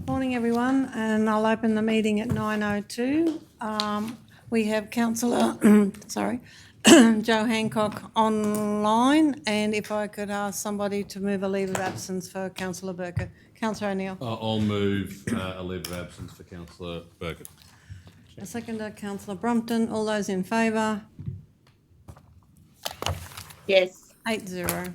Morning, everyone, and I'll open the meeting at 9:02. We have Councillor, Joe Hancock online, and if I could ask somebody to move a leave of absence for Councillor Burkett. Councillor O'Neill. I'll move a leave of absence for Councillor Burkett. A seconder, Councillor Brompton. All those in favour? Yes. 8-0.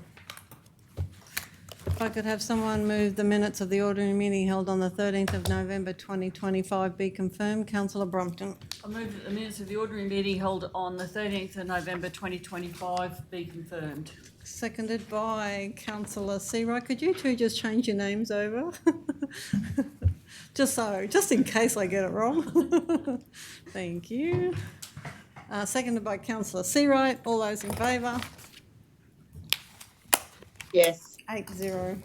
If I could have someone move the minutes of the ordinary meeting held on the 13th of November 2025 be confirmed. Councillor Brompton. I move that the minutes of the ordinary meeting held on the 13th of November 2025 be confirmed. Seconded by Councillor Seawright. Could you two just change your names over? just in case I get it wrong. Thank you. Seconded by Councillor Seawright. All those in favour? Yes. 8-0.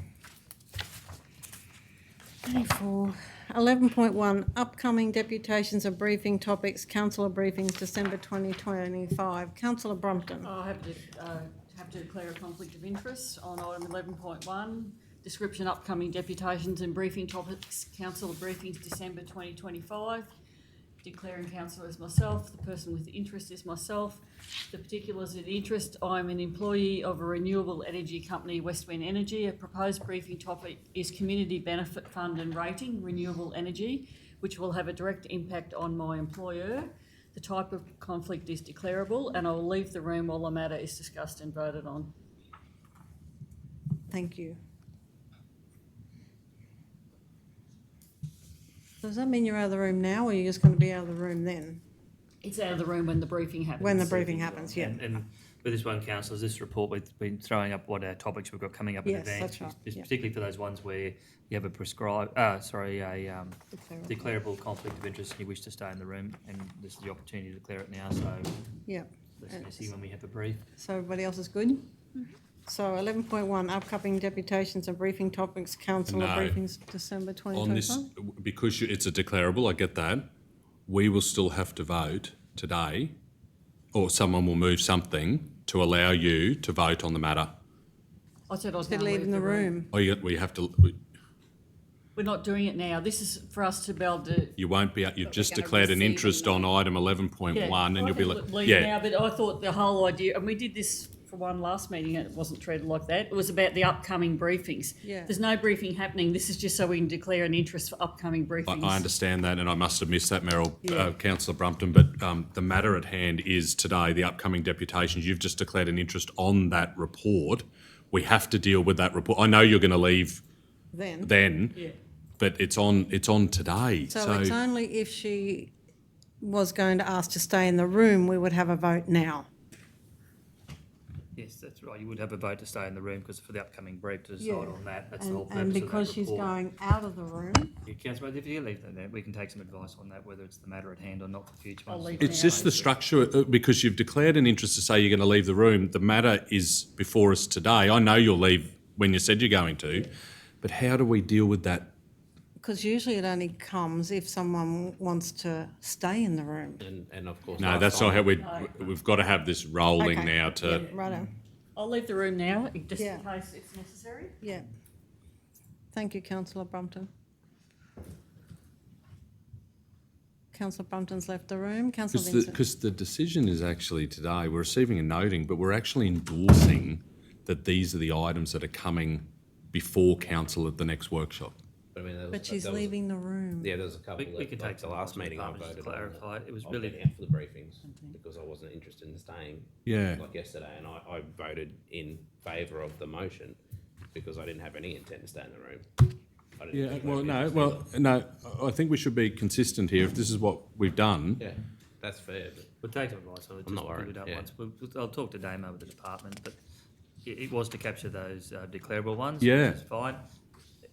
24. 11.1 upcoming deputations and briefing topics. Councillor briefings December 2025. Councillor Brompton. I have to declare a conflict of interest on item 11.1. Description upcoming deputations and briefing topics. Councillor briefings December 2025. Declaring councillor as myself. The person with interest is myself. The particulars of the interest: I'm an employee of a renewable energy company, West Wind Energy. A proposed briefing topic is Community Benefit Fund and Rating, Renewable Energy, which will have a direct impact on my employer. The type of conflict is declarable, and I will leave the room while the matter is discussed and voted on. Thank you. Does that mean you're out of the room now, or you're just going to be out of the room then? It's out of the room when the briefing happens. When the briefing happens, yeah. And with this one, councillors, this report, we've been throwing up what our topics we've got coming up in Yes, advance. that's right, Just yeah. particularly for those ones where you have a declarable conflict of interest and you wish to stay in the room, and this is the opportunity to declare it now. So Yeah. let's see when we have a brief. So everybody else is good? So 11.1 upcoming deputations and briefing topics. Councillor No. briefings December On this, 2025. because it's a declarable, I get that, we will still have to vote today, or someone will move something to allow you to vote on the matter. I said I was They're going to leaving the room. Or we have to, We're not doing it now. This is for us to be able to. you won't be, you've just gonna declared an receive interest them. on item 11.1 and you'll be like, leave now, but I thought the whole idea, and we did this for one last meeting, and it wasn't treated like that. It was about the upcoming briefings. Yeah. There's no briefing happening. This is just so we can declare an interest for upcoming briefings. I understand that, and I must have missed that, Meryl, Yeah. Councillor Brompton, but the matter at hand is today, the upcoming deputations. You've just declared an interest on that report. We have to deal with that report. I know you're going to leave then, Yeah. but it's on today. So it's only if she was going to ask to stay in the room, we would have a vote now. Yes, that's right. You would have a vote to stay in the room because for the upcoming brief to decide on that. That's the whole purpose And of that because she's report. going out of the room, Councillor, if you leave that there, we can take some advice on that, whether it's the matter at hand or not for future I'll ones. leave It's now. just the structure, because you've declared an interest to say you're going to leave the room. The matter is before us today. I know you'll leave when you said you're going to, but how do we deal with that? because usually it only comes if someone wants to stay in the room. And of course. No, last that's not how time- we've got to have this rolling Okay. now to. Yeah, righto. I'll leave the room now, just Yeah. in case it's necessary. Yeah. Thank you, Councillor Brompton. Councillor Brompton's left the room. Councillor Vincent. Because the decision is actually today, we're receiving a noting, but we're actually endorsing that these are the items that are coming before council at the next workshop. I mean, But she's leaving the room. Yeah, there's a couple. We can take the some last from meeting I departments to voted on. clarify. It was I really- went out for the briefings because I wasn't interested in staying. Yeah. Like yesterday, and I voted in favour of the motion because I didn't have any intent to stay in the room. I didn't Yeah, think well, I'd be no, interested. I think we should be consistent here. If this is what we've done, Yeah, that's fair. But We'll take some advice on it. I'm not just worried, we don't yeah. I'll talk to Damo with the department, but it was to capture those declarable ones. Yeah. Which is fine.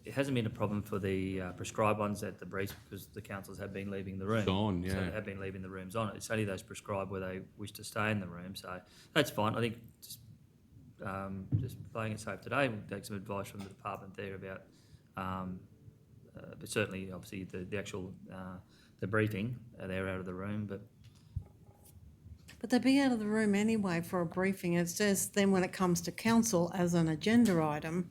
It hasn't been a problem for the prescribed ones at the briefs because the councils have been leaving the room. It's on, So yeah. they have been leaving the rooms on. It's only those prescribed where they wish to stay in the room. So that's fine. I think just playing it safe today, we'll take some advice from the department there about, but certainly, obviously, the actual, the briefing, they're out of the room, but But they'd be out of the room anyway for a briefing. It says then when it comes to council as an agenda item,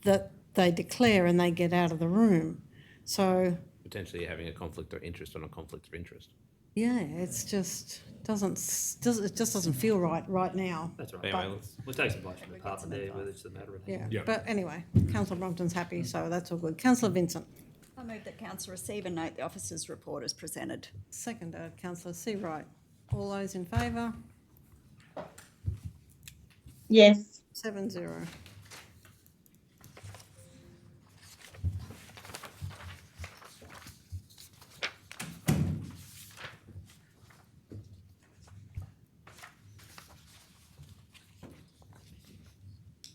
that they declare and they get out of the room. So, Potentially having a conflict of interest on a conflict of interest. yeah, it's just it just doesn't feel right now. That's right. Anyway, let's- We'll take some advice from the department there, whether it's the matter at hand. Yeah, Yeah. but anyway, Councillor Brompton's happy, so that's all good. Councillor Vincent, I move that council receive and note the officer's report as presented. seconded. Councillor Seawright. All those in favour? yes, 7-0.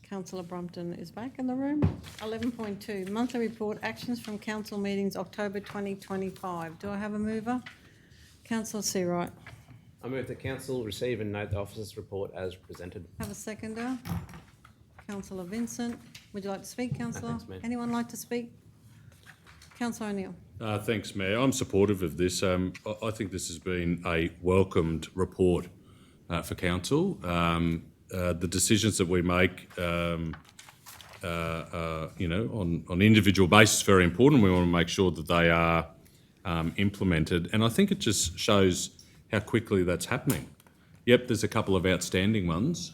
Councillor Brompton is back in the room. 11.2, monthly report, actions from council meetings, October 2025. Do I have a mover? Councillor Seawright. I move that council receive and note the officer's report as presented. Have a seconder? Councillor Vincent. Would you like to speak, councillor? thanks, Mayor. Anyone like to speak? Councillor O'Neill. Thanks, Mayor. I'm supportive of this. I think this has been a welcomed report for council. The decisions that we make, on individual basis, very important. We want to make sure that they are implemented, and I think it just shows how quickly that's happening. Yep, there's a couple of outstanding ones,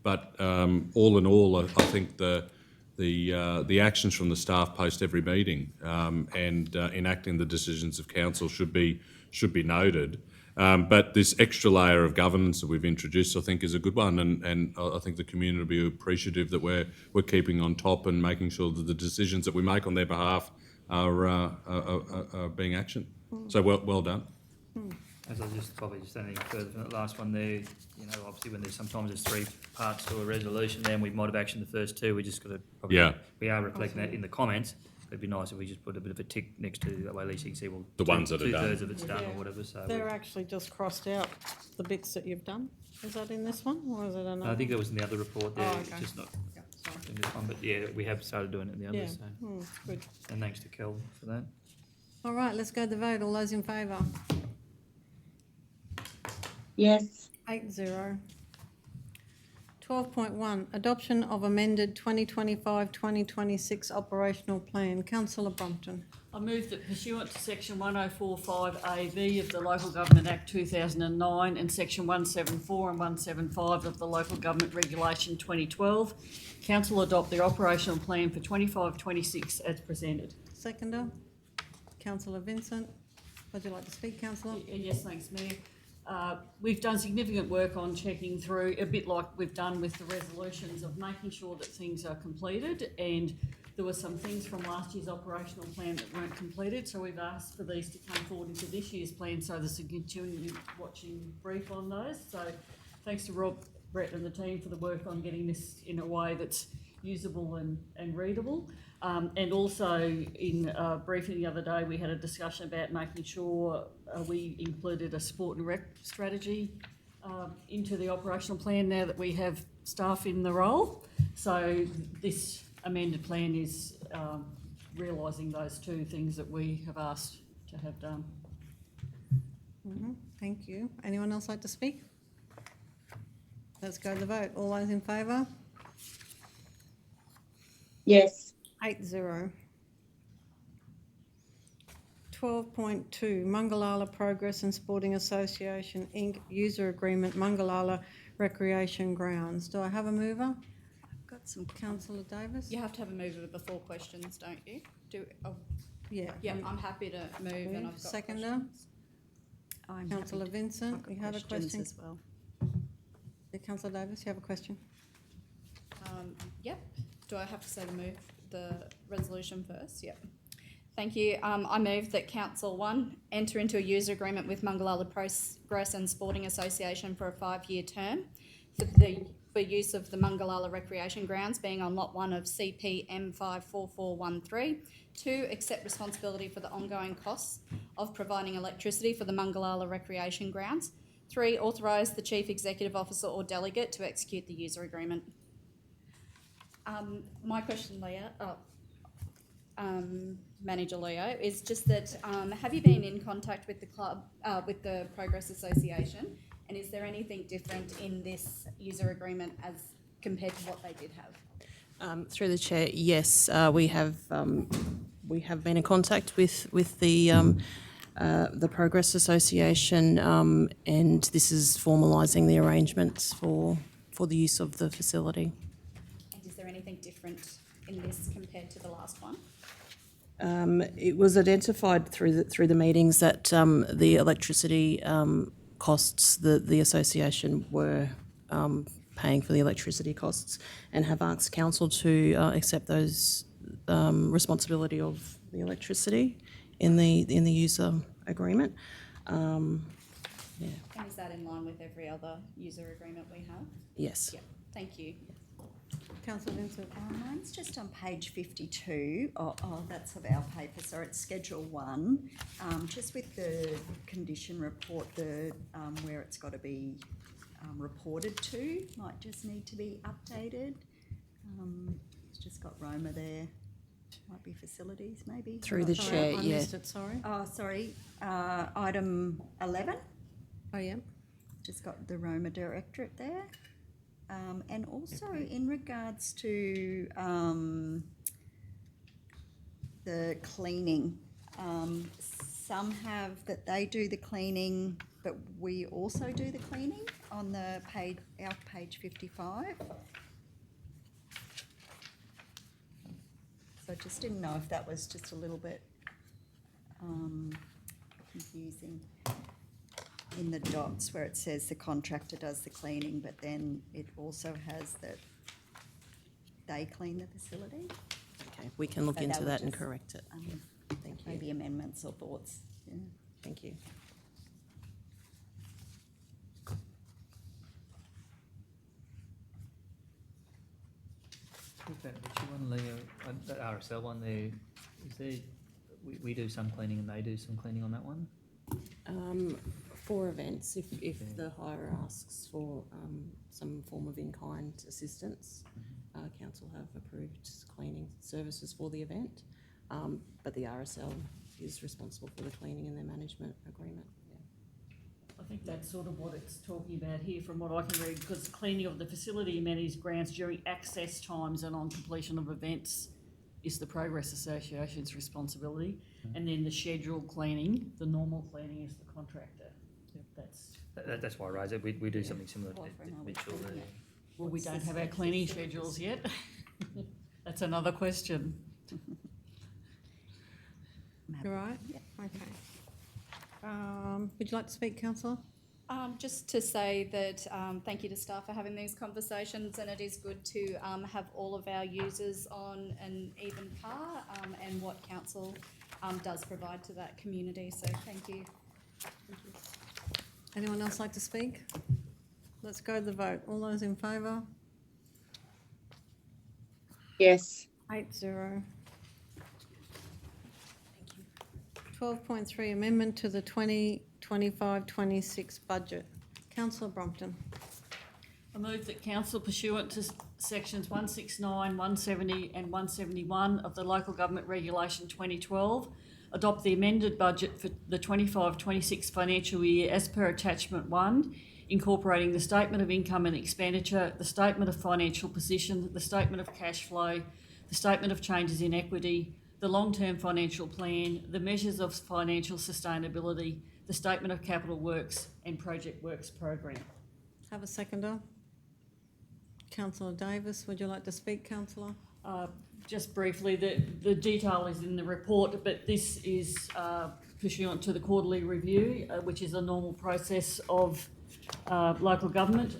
but all in all, I think the actions from the staff post every meeting and enacting the decisions of council should be noted. But this extra layer of governance that we've introduced, I think, is a good one, and I think the community will be appreciative that we're keeping on top and making sure that the decisions that we make on their behalf are being actioned. So well done. As I just probably just anything further from that last one there, obviously when there's 3 parts to a resolution, then we might have actioned the first 2. We just got to probably, Yeah. we are reflecting that in the comments. It'd be nice if we just put a bit of a tick next to that way. At least you can see The ones that are done. 2/3 of it's done or whatever. So They're actually just crossed out the bits that you've done. Is that in this one, or is it another? I think that was in the other report there. Oh, It's okay. just not Yeah, sorry. in this one, but yeah, we have started doing it in the Yeah, others. So. good. And thanks to Kel for that. All right, let's go to the vote. All those in favour? yes, 8-0. 12.1, adoption of amended 2025-2026 operational plan. Councillor Brompton. I move that pursuant to section 1045AB of the Local Government Act 2009 and section 174 and 175 of the Local Government Regulation 2012, council adopt the operational plan for 25-26 as presented. Seconder? Councillor Vincent. Would you like to speak, councillor? Yes, thanks, Mayor. We've done significant work on checking through, a bit like we've done with the resolutions, of making sure that things are completed, and there were some things from last year's operational plan that weren't completed, so we've asked for these to come forward into this year's plan, so there's a continuing watching brief on those. So thanks to Rob, Brett and the team for the work on getting this in a way that's usable and readable. And also in a briefing the other day, we had a discussion about making sure we included a sport and rec strategy into the operational plan now that we have staff in the role. So this amended plan is realising those 2 things that we have asked to have done. Thank you. Anyone else like to speak? Let's go to the vote. All those in favour? yes, 8-0. 12.2, Mungalala Progress and Sporting Association Inc. User Agreement, Mungalala Recreation Grounds. Do I have a mover? I've got some. Councillor Davis? You have to have a mover before questions, don't you? Yeah. Yeah, I'm happy to move and I've got Seconder? questions. I'm Councillor happy to- Vincent, I've got you have a questions question? as well. Yeah, Councillor Davis, you have a question? Yep. Do I have to say the resolution first? Yep. Thank you. I move that Council 1 enter into a user agreement with Mungalala Progress and Sporting Association for a 5-year term for use of the Mungalala Recreation Grounds being on Lot 1 of CP M54413. 2, accept responsibility for the ongoing costs of providing electricity for the Mungalala Recreation Grounds. 3, authorise the Chief Executive Officer or Delegate to execute the user agreement. My question, Leah, Manager Leo, is just that have you been in contact with the club, with the Progress Association, and is there anything different in this user agreement as compared to what they did have? Through the chair, yes, we have been in contact with the Progress Association, and this is formalising the arrangements for the use of the facility. And is there anything different in this compared to the last one? It was identified through the meetings that the electricity costs, the association were paying for the electricity costs, and have asked council to accept those responsibility of the electricity in the user agreement. And is that in line with every other user agreement we have? Yes. Yep, thank you. Councillor Vincent. Mine's just on page 52. Oh, that's of our paper. So it's Schedule 1. Just with the condition report, where it's got to be reported to might just need to be updated. It's just got Roma there. Might be facilities, maybe. Through the chair, I yeah. missed it, sorry. Oh, sorry. Item 11. Oh, yeah. Just got the Roma Directorate there. And also in regards to the cleaning, some have that they do the cleaning, but we also do the cleaning on our page 55. So I just didn't know if that was just a little bit confusing in the dots where it says the contractor does the cleaning, but then it also has that they clean the facility. Okay, we can look So into would that and just, correct it. Thank you. Maybe amendments or thoughts. Yeah. Thank you. With that Richard one, Leo, that RSL one there, is there, we do some cleaning and they do some cleaning on that one? For events, if the hirer asks for some form of in-kind assistance, council have approved cleaning services for the event, but the RSL is responsible for the cleaning in their management agreement. Yeah. I think that's sort of what it's talking about here from what I can read, because cleaning of the facility amenities grounds during access times and on completion of events is the Progress Association's responsibility. And then the scheduled cleaning, the normal cleaning, is the contractor. That's why I raise it. We do something similar to Well, for an Mitchell old there. cleaning, Well, we What's don't this have our next cleaning facilities? schedules yet. That's another question. You right? Yeah. Okay. Would you like to speak, councillor? Just to say that thank you to staff for having these conversations, and it is good to have all of our users on an even par, and what council does provide to that community. So thank you. Anyone else like to speak? Let's go to the vote. All those in favour? Yes. 8-0. 12.3 Amendment to the 2025-26 Budget. Councillor Brompton. I move that council pursuant to sections 169, 170 and 171 of the Local Government Regulation 2012 adopt the amended budget for the 25-26 financial year as per attachment 1, incorporating the statement of income and expenditure, the statement of financial position, the statement of cash flow, the statement of changes in equity, the long-term financial plan, the measures of financial sustainability, the statement of capital works and project works program. Have a seconder. Councillor Davis, would you like to speak, councillor? Just briefly, the detail is in the report, but this is pursuant to the quarterly review, which is a normal process of local government,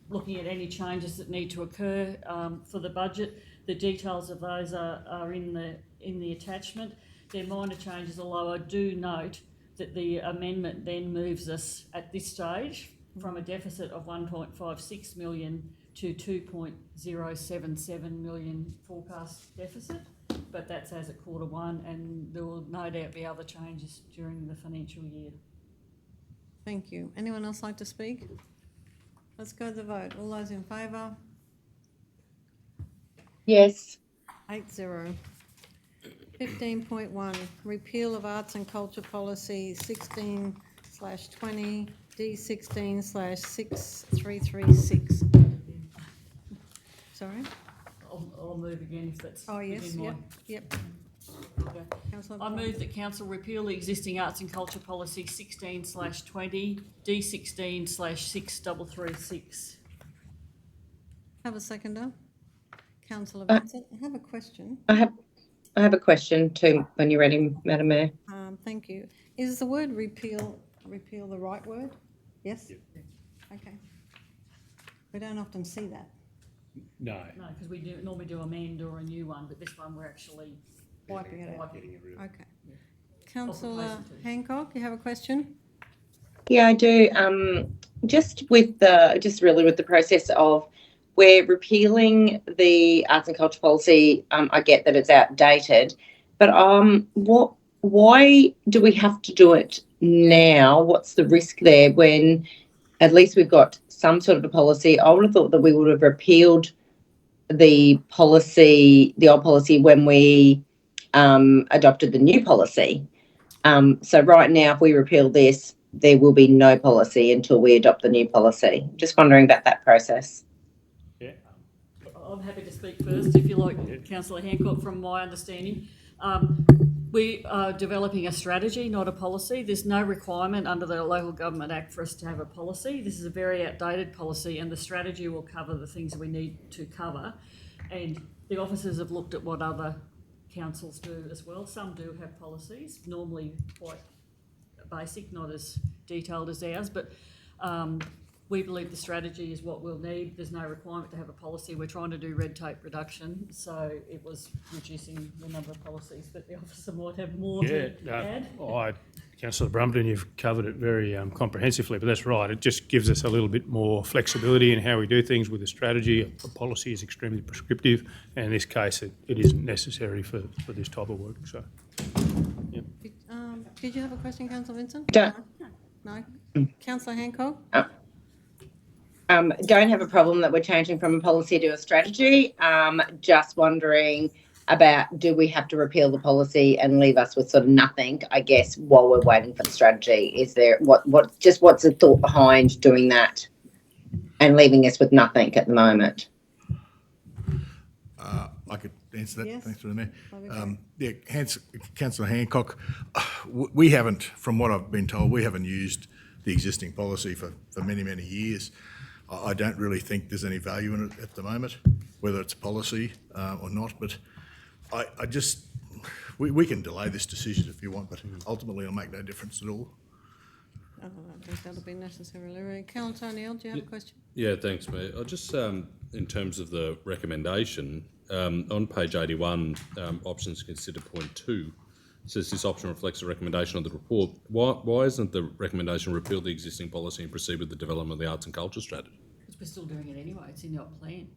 looking at any changes that need to occur for the budget. The details of those are in the attachment. They're minor changes, although I do note that the amendment then moves us at this stage from a deficit of 1.56 million to 2.077 million forecast deficit, but that's as at Q1, and there will no doubt be other changes during the financial year. Thank you. Anyone else like to speak? Let's go to the vote. All those in favour? Yes. 8-0. 15.1 Repeal of Arts and Culture Policy 16/20 D16/6336. Sorry? I'll move again if that's Oh, yes, within yep, my. yep. Okay. Councillor I Devine. move that council repeal the existing arts and culture policy 16/20, D16/6336. Have a seconder. Councillor Uh, Vincent, I have a question. I have a question too, when you're ready, Madam Mayor. Thank you. Is the word repeal the right word? Yes? Okay. We don't often see that. No. No, because we normally do amend or a new one, but this one we're actually Wiping it out. wiping it. Okay. Councillor replace it too. Hancock, you have a question? Yeah, I do. Just with the process of we're repealing the arts and culture policy. I get that it's outdated, but why do we have to do it now? What's the risk there when at least we've got some sort of a policy? I would have thought that we would have repealed the old policy when we adopted the new policy. So right now, if we repeal this, there will be no policy until we adopt the new policy. Just wondering about that process. Yeah. I'm happy to speak first, if you like, Councillor Hancock. From my understanding, we are developing a strategy, not a policy. There's no requirement under the Local Government Act for us to have a policy. This is a very outdated policy, and the strategy will cover the things we need to cover. And the officers have looked at what other councils do as well. Some do have policies, normally quite basic, not as detailed as ours, but we believe the strategy is what we'll need. There's no requirement to have a policy. We're trying to do red tape reduction, so it was reducing the number of policies, but the officer might have more to add. Councillor Brumpton, you've covered it very comprehensively, but that's right. It just gives us a little bit more flexibility in how we do things with the strategy. A policy is extremely prescriptive, and in this case, it isn't necessary for this type of work. So, Did you have a question, Councillor Vincent? Don't- No? Councillor Hancock? Don't have a problem that we're changing from a policy to a strategy. Just wondering about, do we have to repeal the policy and leave us with sort of nothing, I guess, while we're waiting for the strategy? Is there what's the thought behind doing that and leaving us with nothing at the moment? I could answer that. Yes. Thanks for the mayor. Okay. Councillor Hancock, we haven't, from what I've been told, we haven't used the existing policy for many, many years. I don't really think there's any value in it at the moment, whether it's policy or not, but we can delay this decision if you want, but ultimately it'll make no difference at all. I don't think that'll be necessarily. Councillor O'Neill, do you have a question? Yeah, thanks, Mayor. I just, in terms of the recommendation, on page 81, options consider point 2, says this option reflects a recommendation of the report. Why isn't the recommendation repeal the existing policy and proceed with the development of the arts and culture strategy? Because we're still doing it anyway, it's in our plan.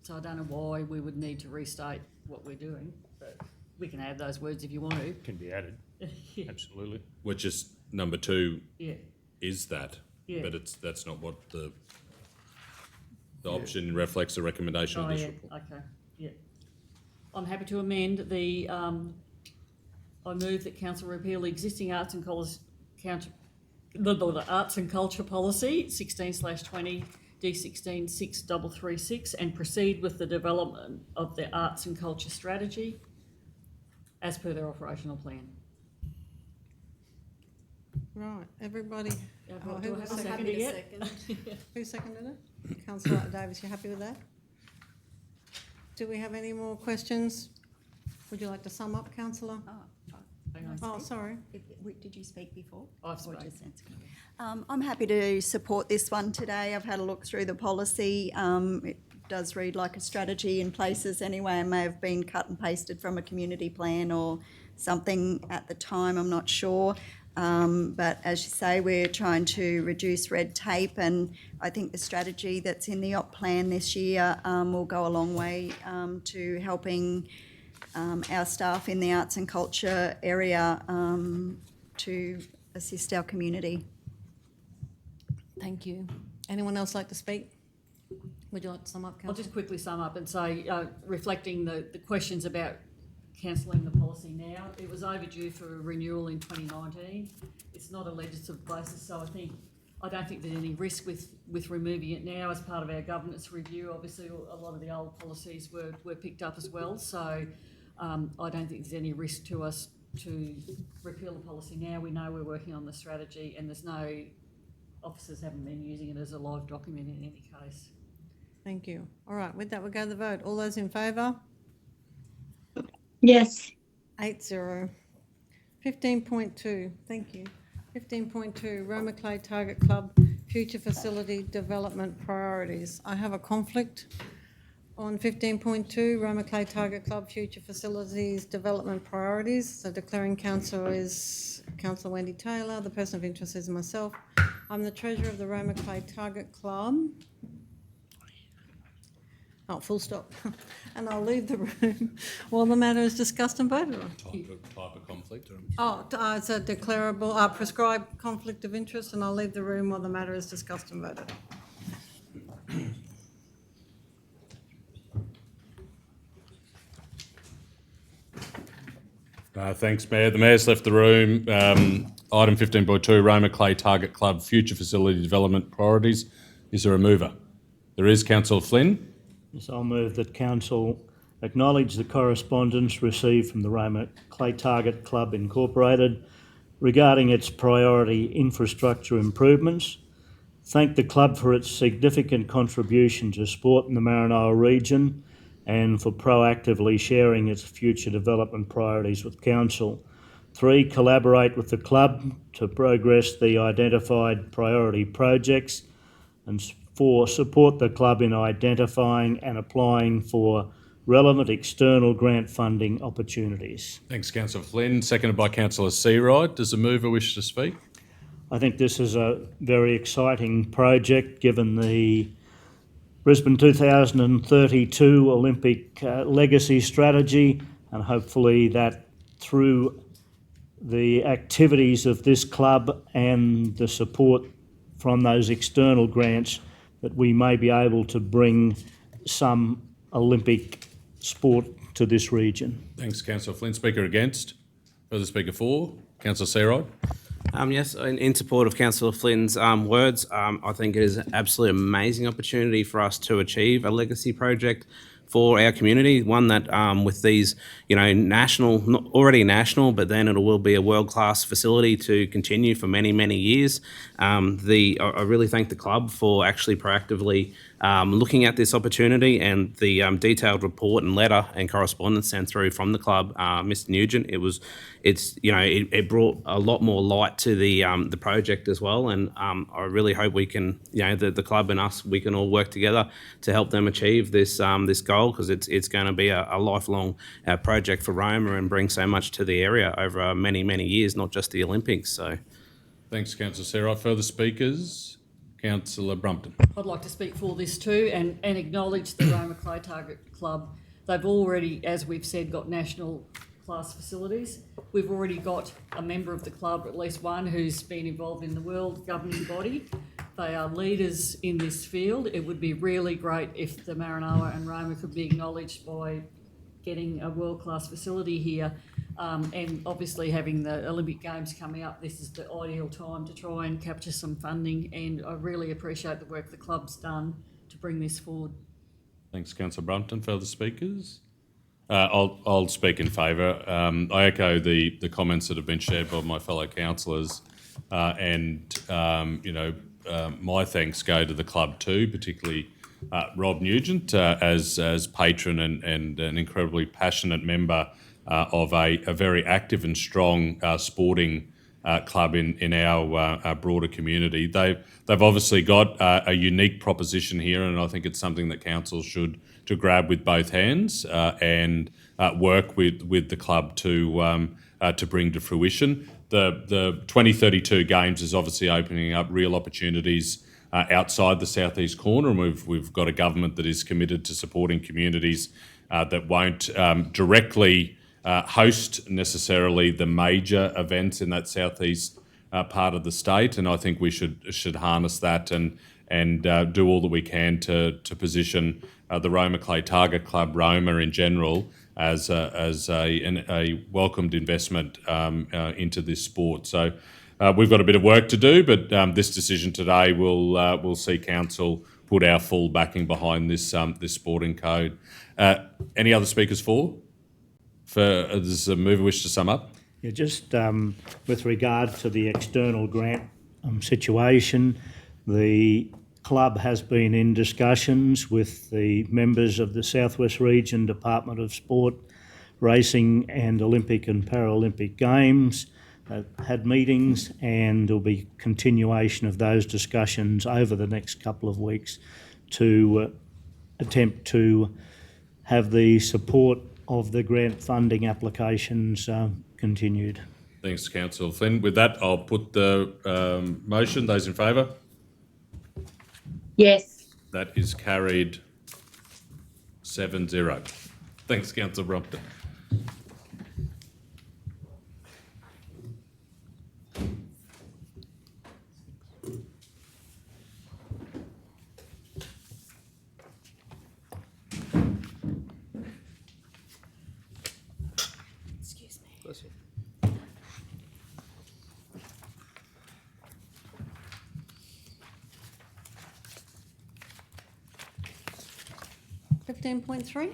So I don't know why we would need to restate what we're doing, but we can add those words if you want to. can be added. Absolutely. Which is number 2 Yeah, is that, Yeah. but that's not what the option reflects the recommendation of this report. okay, yeah. I'm happy to amend the, I move that council repeal the existing arts and the arts and culture policy 16/20 D16/6336 and proceed with the development of the arts and culture strategy as per their operational plan. Right, everybody. Do I who have a was second Happy to yet? second. Who seconded it? Councillor Davis, you happy with that? Do we have any more questions? Would you like to sum up, councillor? Hang on. Oh, sorry. Did you speak before? I've Or spoken. just answered? I'm happy to support this one today. I've had a look through the policy. It does read like a strategy in places anyway. It may have been cut and pasted from a community plan or something at the time, I'm not sure. But as you say, we're trying to reduce red tape, and I think the strategy that's in the op plan this year will go a long way to helping our staff in the arts and culture area to assist our community. Thank you. Anyone else like to speak? Would you like to sum up, I'll councillor? just quickly sum up and say, reflecting the questions about cancelling the policy now, it was overdue for renewal in 2019. It's not a legislative basis, so I think I don't think there's any risk with removing it now as part of our governance review. Obviously, a lot of the old policies were picked up as well, so I don't think there's any risk to us to repeal the policy now. We know we're working on the strategy, and there's no officers haven't been using it as a live document in any case. Thank you. All right, with that, we'll go to the vote. All those in favour? Yes. 8-0. 15.2, thank you. 15.2, Roma Clay Target Club Future Facility Development Priorities. I have a conflict on 15.2, Roma Clay Target Club Future Facilities Development Priorities. So declaring councillor is Councillor Wendy Taylor. The person of interest is myself. I'm the treasurer of the Roma Clay Target Club. Oh, full stop. And I'll leave the room while the matter is discussed and voted on. Type of conflict? Oh, it's a declarable, prescribed conflict of interest, and I'll leave the room while the matter is discussed and voted on. Thanks, Mayor. The Mayor's left the room. Item 15.2, Roma Clay Target Club Future Facility Development Priorities. Is there a mover? There is. Councillor Flynn. Yes, I'll move that Council acknowledge the correspondence received from the Roma Clay Target Club Incorporated regarding its priority infrastructure improvements, thank the club for its significant contribution to sport in the Maranoa region and for proactively sharing its future development priorities with Council. 3, collaborate with the club to progress the identified priority projects. And 4, support the club in identifying and applying for relevant external grant funding opportunities. Thanks, Councillor Flynn. Seconded by Councillor Seawright. Does the mover wish to speak? I think this is a very exciting project given the Brisbane 2032 Olympic legacy strategy, and hopefully that through the activities of this club and the support from those external grants that we may be able to bring some Olympic sport to this region. Thanks, Councillor Flynn. Speaker against? Further speaker for? Councillor Seawright. Yes, in support of Councillor Flynn's words, I think it is an absolutely amazing opportunity for us to achieve a legacy project for our community, one that with these, national, not already national, but then it will be a world-class facility to continue for many, many years. I really thank the club for actually proactively looking at this opportunity, and the detailed report and letter and correspondence sent through from the club, Mr. Nugent. It brought a lot more light to the project as well, and I really hope we can, the club and us, we can all work together to help them achieve this goal, because it's going to be a lifelong project for Roma and bring so much to the area over many, many years, not just the Olympics. So, thanks, Councillor Seawright. Further speakers? Councillor Brumpton. I'd like to speak for this too and acknowledge the Roma Clay Target Club. They've already, as we've said, got national class facilities. We've already got a member of the club, at least one, who's been involved in the world governing body. They are leaders in this field. It would be really great if the Maranoa and Roma could be acknowledged by getting a world-class facility here. And obviously having the Olympic Games coming up, this is the ideal time to try and capture some funding, and I really appreciate the work the club's done to bring this forward. Thanks, Councillor Brumpton. Further speakers? I'll speak in favour. I echo the comments that have been shared by my fellow councillors, and my thanks go to the club too, particularly Rob Nugent as patron and an incredibly passionate member of a very active and strong sporting club in our broader community. They've obviously got a unique proposition here, and I think it's something that council should to grab with both hands and work with the club to bring to fruition. The 2032 Games is obviously opening up real opportunities outside the southeast corner, and we've got a government that is committed to supporting communities that won't directly host necessarily the major events in that southeast part of the state, and I think we should harness that and do all that we can to position the Roma Clay Target Club, Roma in general, as a welcomed investment into this sport. So we've got a bit of work to do, but this decision today will see council put our full backing behind this sporting code. Any other speakers for? Does the mover wish to sum up? Yeah, just with regard to the external grant situation, the club has been in discussions with the members of the South West Region Department of Sport, Racing and Olympic and Paralympic Games, had meetings, and there'll be continuation of those discussions over the next couple of weeks to attempt to have the support of the grant funding applications continued. Thanks, Councillor Flynn. With that, I'll put the motion. Those in favour? Yes. That is carried 7-0. Thanks, Councillor Brompton. Excuse me. Bless you. 15.3,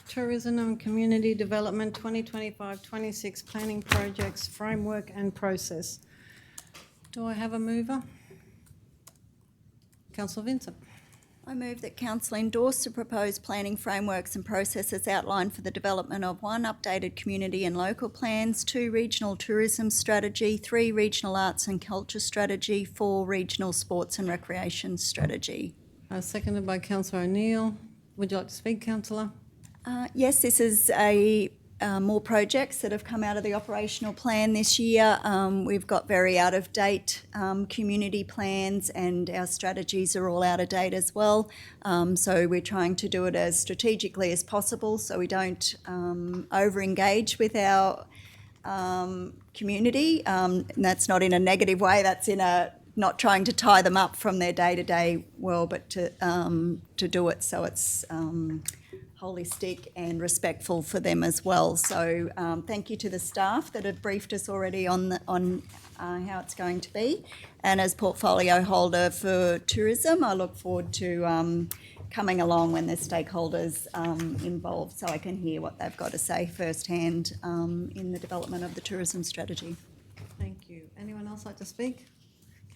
Tourism and Community Development 2025-26 Planning Projects Framework and Process. Do I have a mover? Councillor Vincent. I move that council endorse the proposed planning frameworks and processes outlined for the development of 1, updated community and local plans, 2, regional tourism strategy, 3, regional arts and culture strategy, 4, regional sports and recreation strategy. Seconded by Councillor O'Neill. Would you like to speak, Councillor? Yes, this is more projects that have come out of the operational plan this year. We've got very out-of-date community plans, and our strategies are all out of date as well. So we're trying to do it as strategically as possible so we don't over-engage with our community. And that's not in a negative way, that's in a not trying to tie them up from their day-to-day world, but to do it so it's holistic and respectful for them as well. So thank you to the staff that have briefed us already on how it's going to be. And as portfolio holder for tourism, I look forward to coming along when there's stakeholders involved so I can hear what they've got to say firsthand in the development of the tourism strategy. Thank you. Anyone else like to speak?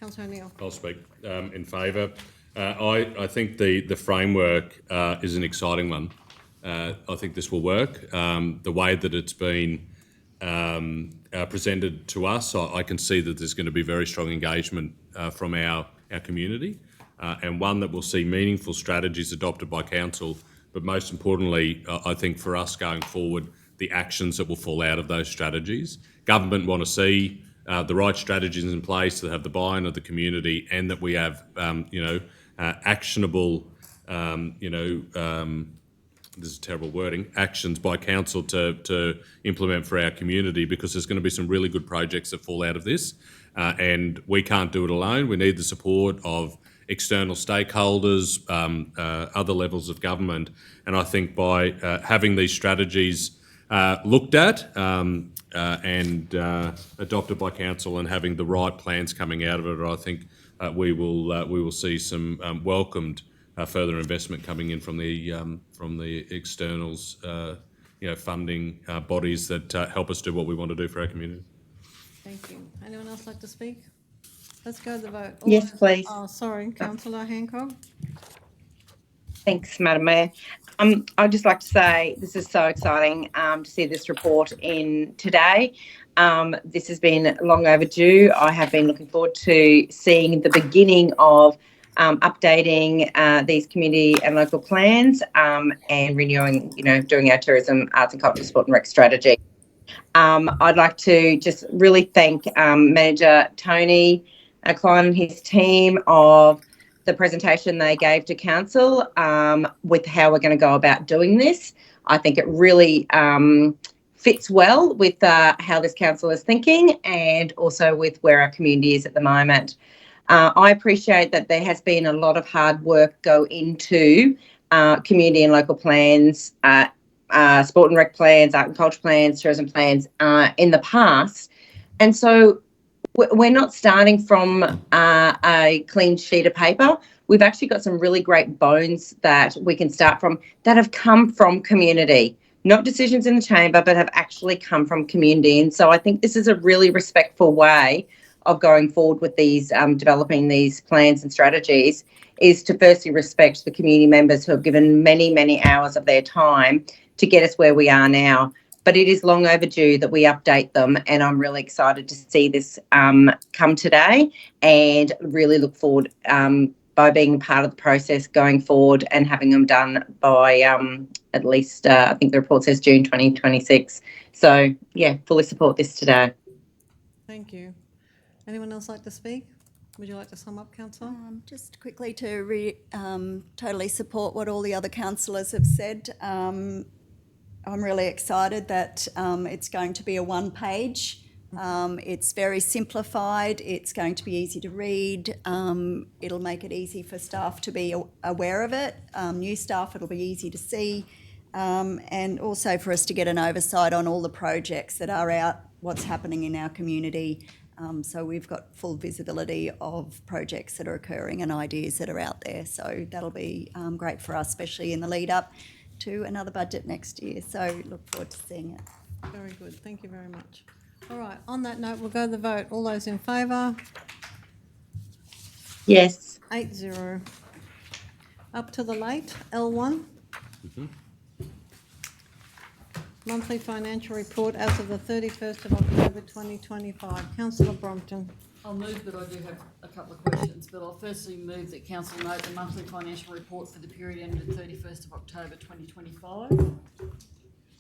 Councillor O'Neill. I'll speak in favour. I think the framework is an exciting one. I think this will work. The way that it's been presented to us, I can see that there's going to be very strong engagement from our community, and one that will see meaningful strategies adopted by council, but most importantly, I think for us going forward, the actions that will fall out of those strategies. Government want to see the right strategies in place that have the buy-in of the community, and that we have, actionable, this is terrible wording, actions by council to implement for our community, because there's going to be some really good projects that fall out of this, and we can't do it alone. We need the support of external stakeholders, other levels of government, and I think by having these strategies looked at and adopted by council and having the right plans coming out of it, I think we will see some welcomed further investment coming in from the externals, funding bodies that help us do what we want to do for our community. Thank you. Anyone else like to speak? Let's go to the vote. Yes, please. Oh, sorry, Councillor Hancock. Thanks, Madam Mayor. I'd just like to say this is so exciting to see this report in today. This has been long overdue. I have been looking forward to seeing the beginning of updating these community and local plans and renewing, doing our tourism, arts and culture, sport and rec strategy. I'd like to just really thank Manager Tony Klein and his team of the presentation they gave to council with how we're going to go about doing this. I think it really fits well with how this council is thinking, and also with where our community is at the moment. I appreciate that there has been a lot of hard work go into community and local plans, sport and rec plans, art and culture plans, tourism plans in the past. And so we're not starting from a clean sheet of paper. We've actually got some really great bones that we can start from that have come from community, not decisions in the chamber, but have actually come from community. And so I think this is a really respectful way of going forward with these, developing these plans and strategies, is to firstly respect the community members who have given many, many hours of their time to get us where we are now. But it is long overdue that we update them, and I'm really excited to see this come today, and really look forward by being part of the process going forward and having them done by at least, I think the report says June 2026. So, yeah, fully support this today. Thank you. Anyone else like to speak? Would you like to sum up, councillor? Just quickly to totally support what all the other councillors have said. I'm really excited that it's going to be a one-page. It's very simplified. It's going to be easy to read. It'll make it easy for staff to be aware of it. New staff, it'll be easy to see. And also for us to get an oversight on all the projects that are out, what's happening in our community. So we've got full visibility of projects that are occurring and ideas that are out there. So that'll be great for us, especially in the lead up to another budget next year. So look forward to seeing it. Very good. Thank you very much. All right. On that note, we'll go to the vote. All those in favour? Yes. 8-0. Up to the late, L1. Monthly financial report as of the 31st of October 2025. Councillor Brompton. I'll move, but I do have a couple of questions. But I'll firstly move that council note the monthly financial report for the period ended 31st of October 2025.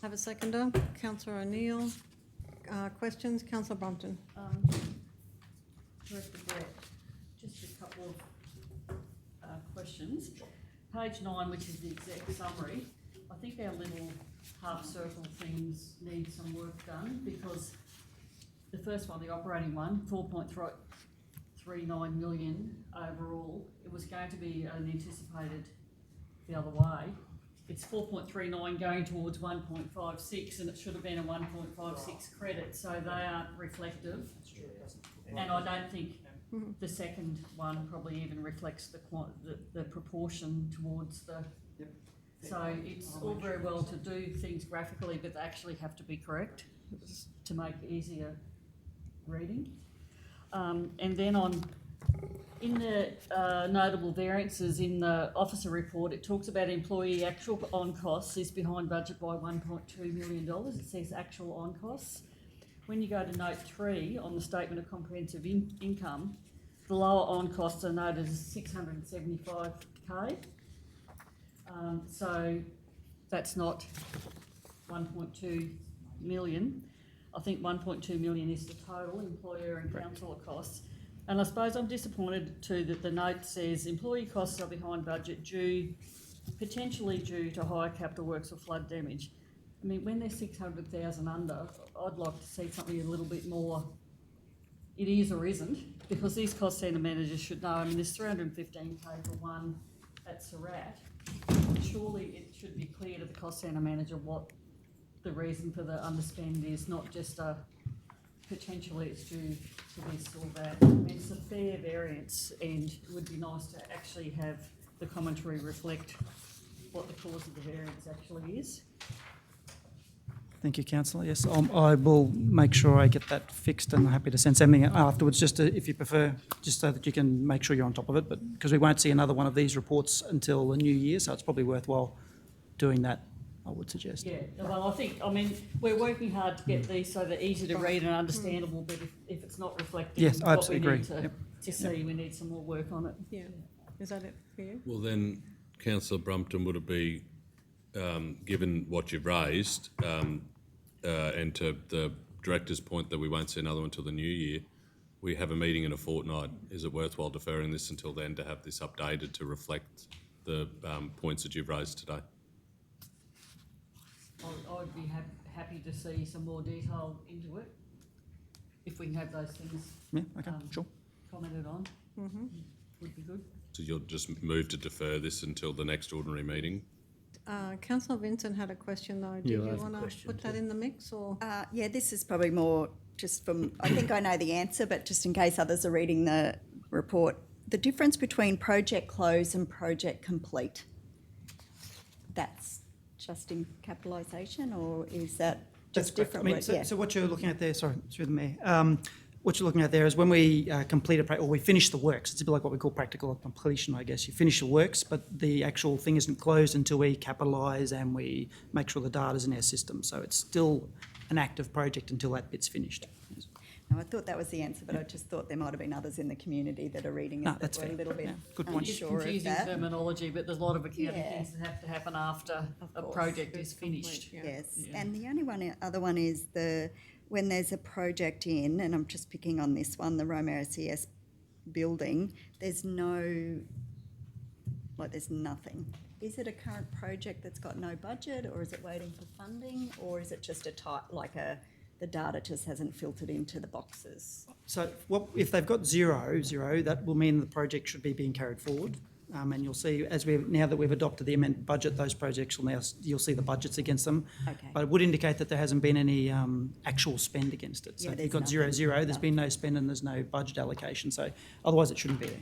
Have a seconder. Councillor O'Neill. Questions? Councillor Brompton. Director Brett, just a couple of questions. Page 9, which is the exec summary, I think our little half circle things need some work done, because the first one, the operating one, 4.39 million overall, it was going to be anticipated the other way. It's 4.39 going towards 1.56, and it should have been a 1.56 credit, so they aren't reflective. And I don't think the second one probably even reflects the proportion towards the. So it's all very well to do things graphically, but they actually have to be correct to make easier reading. And then in the notable variances in the officer report, it talks about employee actual on costs is behind budget by $1.2 million. It says actual on costs. When you go to note 3 on the statement of comprehensive income, the lower on costs are noted as 675k. So that's not 1.2 million. I think 1.2 million is the total employer and councillor costs. And I suppose I'm disappointed too that the note says employee costs are behind budget potentially due to higher capital works or flood damage. I mean, when they're 600,000 under, I'd like to see something a little bit more, it is or isn't, because these cost centre managers should know. I mean, there's 315k for one at Surat. Surely it should be clear to the cost centre manager what the reason for the underspend is, not just a potentially it's due to this or that. It's a fair variance, and it would be nice to actually have the commentary reflect what the cause of the variance actually is. Thank you, councillor. Yes, I will make sure I get that fixed, and I'm happy to send something afterwards, just to, if you prefer, just so that you can make sure you're on top of it. But because we won't see another one of these reports until the new year, so it's probably worthwhile doing that, I would suggest. Yeah, well, I mean, we're working hard to get these so they're easy to read and understandable, but if it's not reflecting Yes, I what we absolutely need agree. to see, we need some more work on it. Yeah. Is that it for you? Well, then, councillor Brompton, would it be, given what you've raised, and to the director's point that we won't see another one until the new year, we have a meeting in a fortnight. Is it worthwhile deferring this until then to have this updated to reflect the points that you've raised today? I'd be happy to see some more detail into it, if we can have those things Yeah, okay, sure. commented on. Would be good. So you'll just move to defer this until the next ordinary meeting? Councillor Vincent had a question though. Did Yeah, I you have a want to question put that too. in the mix, or? Yeah, this is probably more just from, I think I know the answer, but just in case others are reading the report, the difference between project close and project complete, that's just in capitalisation, or is that just different? So what you're looking at there, sorry, through the mayor, what you're looking at there is when we complete or we finish the works, it's a bit like what we call practical completion, I guess. You finish the works, but the actual thing isn't closed until we capitalise and we make sure the data's in our system. So it's still an active project until that bit's finished. No, I thought that was the answer, but I just thought there might have been others in the community that are reading it No, that that's were a fair. little bit Yeah, good point. It's unsure of confusing that. terminology, but there's a lot of accounting Yeah. things that have to happen after a course. project is finished. Yes, and the only other one is when there's a project in, and I'm just picking on this one, the Romero CS building, there's nothing. Is it a current project that's got no budget, or is it waiting for funding, or is it just the data just hasn't filtered into the boxes? So if they've got zero, that will mean the project should be being carried forward. And you'll see, now that we've adopted the amended budget, those projects you'll see the budgets against them. Okay. But it would indicate that there hasn't been any actual spend against it. So Yeah, if you've there's got zero, nothing. there's been no spend and there's no budget allocation. So otherwise it shouldn't be there.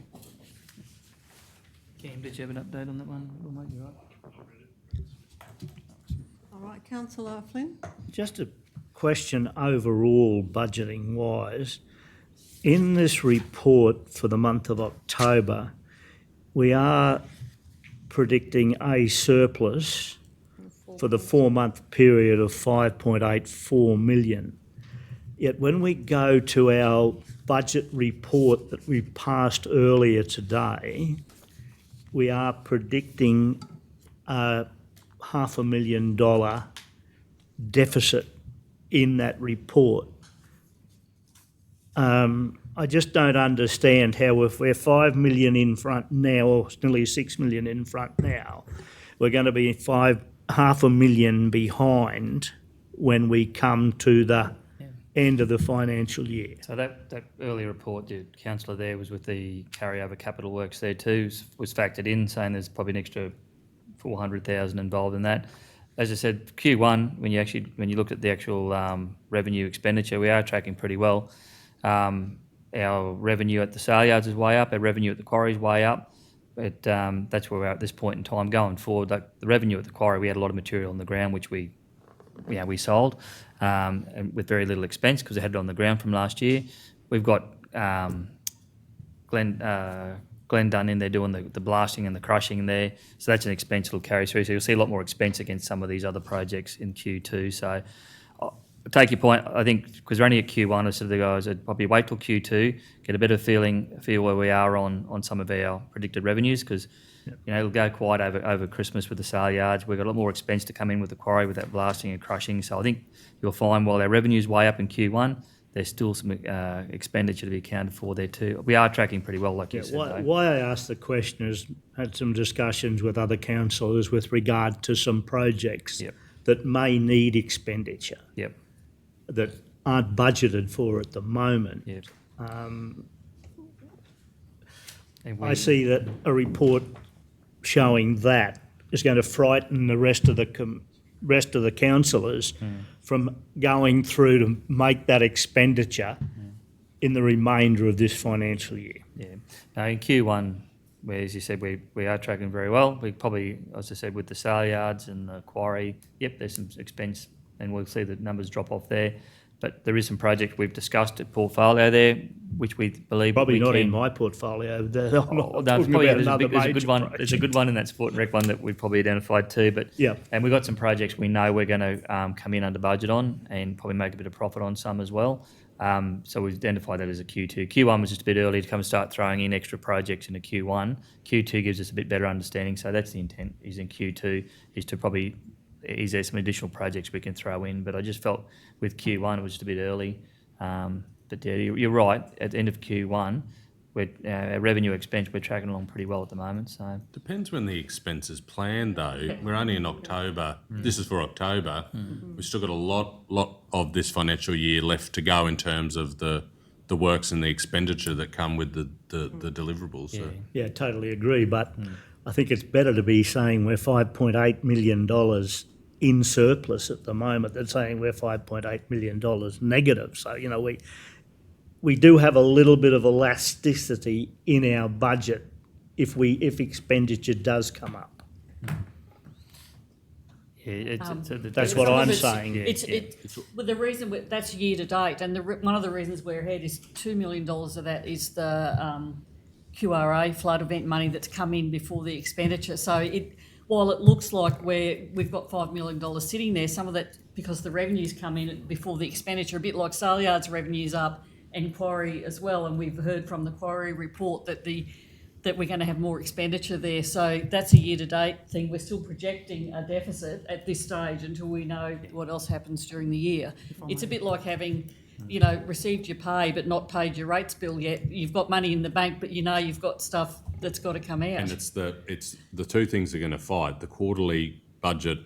Cam, did you have an update on that one? Or mate, you right? All right, councillor Flynn? Just a question overall budgeting wise. In this report for the month of October, we are predicting a surplus for the 4-month period of 5.84 million. Yet when we go to our budget report that we passed earlier today, we are predicting a $500,000 deficit in that report. I just don't understand how if we're 5 million in front now, or nearly 6 million in front now, we're going to be $500,000 behind when we come to the end of the financial year. So that earlier report, the councillor there was with the carryover capital works there too, was factored in, saying there's probably an extra 400,000 involved in that. As I said, Q1, when you look at the actual revenue expenditure, we are tracking pretty well. Our revenue at the sale yards is way up. Our revenue at the quarry is way up. But that's where we're at this point in time. Going forward, like the revenue at the quarry, we had a lot of material on the ground which we sold, and with very little expense because we had it on the ground from last year. We've got Glenn done in there doing the blasting and the crushing there, so that's an expense that'll carry through. So you'll see a lot more expense against some of these other projects in Q2. So I'll take your point. I think because we're only at Q1, I said to the guys, I'd probably wait till Q2, get a better feel where we are on some of our predicted revenues, because it'll go quiet over Christmas with the sale yards. We've got a lot more expense to come in with the quarry with that blasting and crushing. So I think you'll find while our revenue's way up in Q1, there's still some expenditure to be accounted for there too. We are tracking pretty well, like you said. Why I asked the question is had some discussions with other councillors with regard to some projects that may need expenditure that aren't budgeted for at the moment. I see that a report showing that is going to frighten the rest of the councillors from going through to make that expenditure in the remainder of this financial year. Now in Q1, where as you said, we are tracking very well. We probably, as I said, with the sale yards and the quarry, there's some expense, and we'll see the numbers drop off there. But there is some project we've discussed at portfolio there, which we believe Probably not in my portfolio. There's a good one. There's a good one in that sport and rec one that we've probably identified too. But and we've got some projects we know we're going to come in under budget on and probably make a bit of profit on some as well. So we've identified that as a Q2. Q1 was just a bit early to come and start throwing in extra projects into Q1. Q2 gives us a bit better understanding. So that's the intent. Is in Q2 is to probably. Is there some additional projects we can throw in? But I just felt with Q1 it was just a bit early. But you're right. At the end of Q1, our revenue expense, we're tracking along pretty well at the moment. So depends when the expense is planned, though. We're only in October. This is for October. We've still got a lot of this financial year left to go in terms of the works and the expenditure that come with the deliverables. So. Yeah, totally agree. But I think it's better to be saying we're $5.8 million in surplus at the moment. They're saying we're $5.8 million negative. So, we do have a little bit of elasticity in our budget if expenditure does come up. Yeah, That's what I'm saying. Well, the reason that's year to date, and one of the reasons we're ahead is $2 million of that is the QRA flood event money that's come in before the expenditure. So while it looks like we've got $5 million sitting there, some of that because the revenues come in before the expenditure, a bit like sale yards revenues up and quarry as well. And we've heard from the quarry report that we're going to have more expenditure there. So that's a year-to-date thing. We're still projecting a deficit at this stage until we know what else happens during the year. It's a bit like having, received your pay but not paid your rates bill yet. You've got money in the bank, but you've got stuff that's got to come out. And it's the two things they're going to fight: the quarterly budget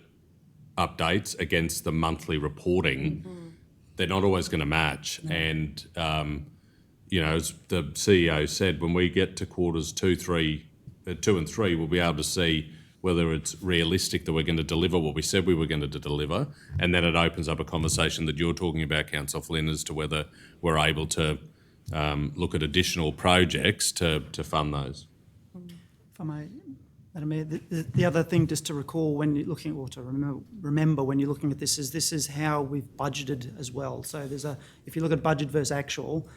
updates against the monthly reporting. Mm-hmm. They're not always going to match, and as the CEO said, when we get to quarters 2 and 3, we'll be able to see whether it's realistic that we're going to deliver what we said we were going to deliver, and then it opens up a conversation that you're talking about, Councillor Flynn, as to whether we're able to look at additional projects to fund those. If I may, Madam Mayor, the other thing just to recall when you're looking, or to remember when you're looking at this is how we've budgeted as well. So if you look at budget versus actual,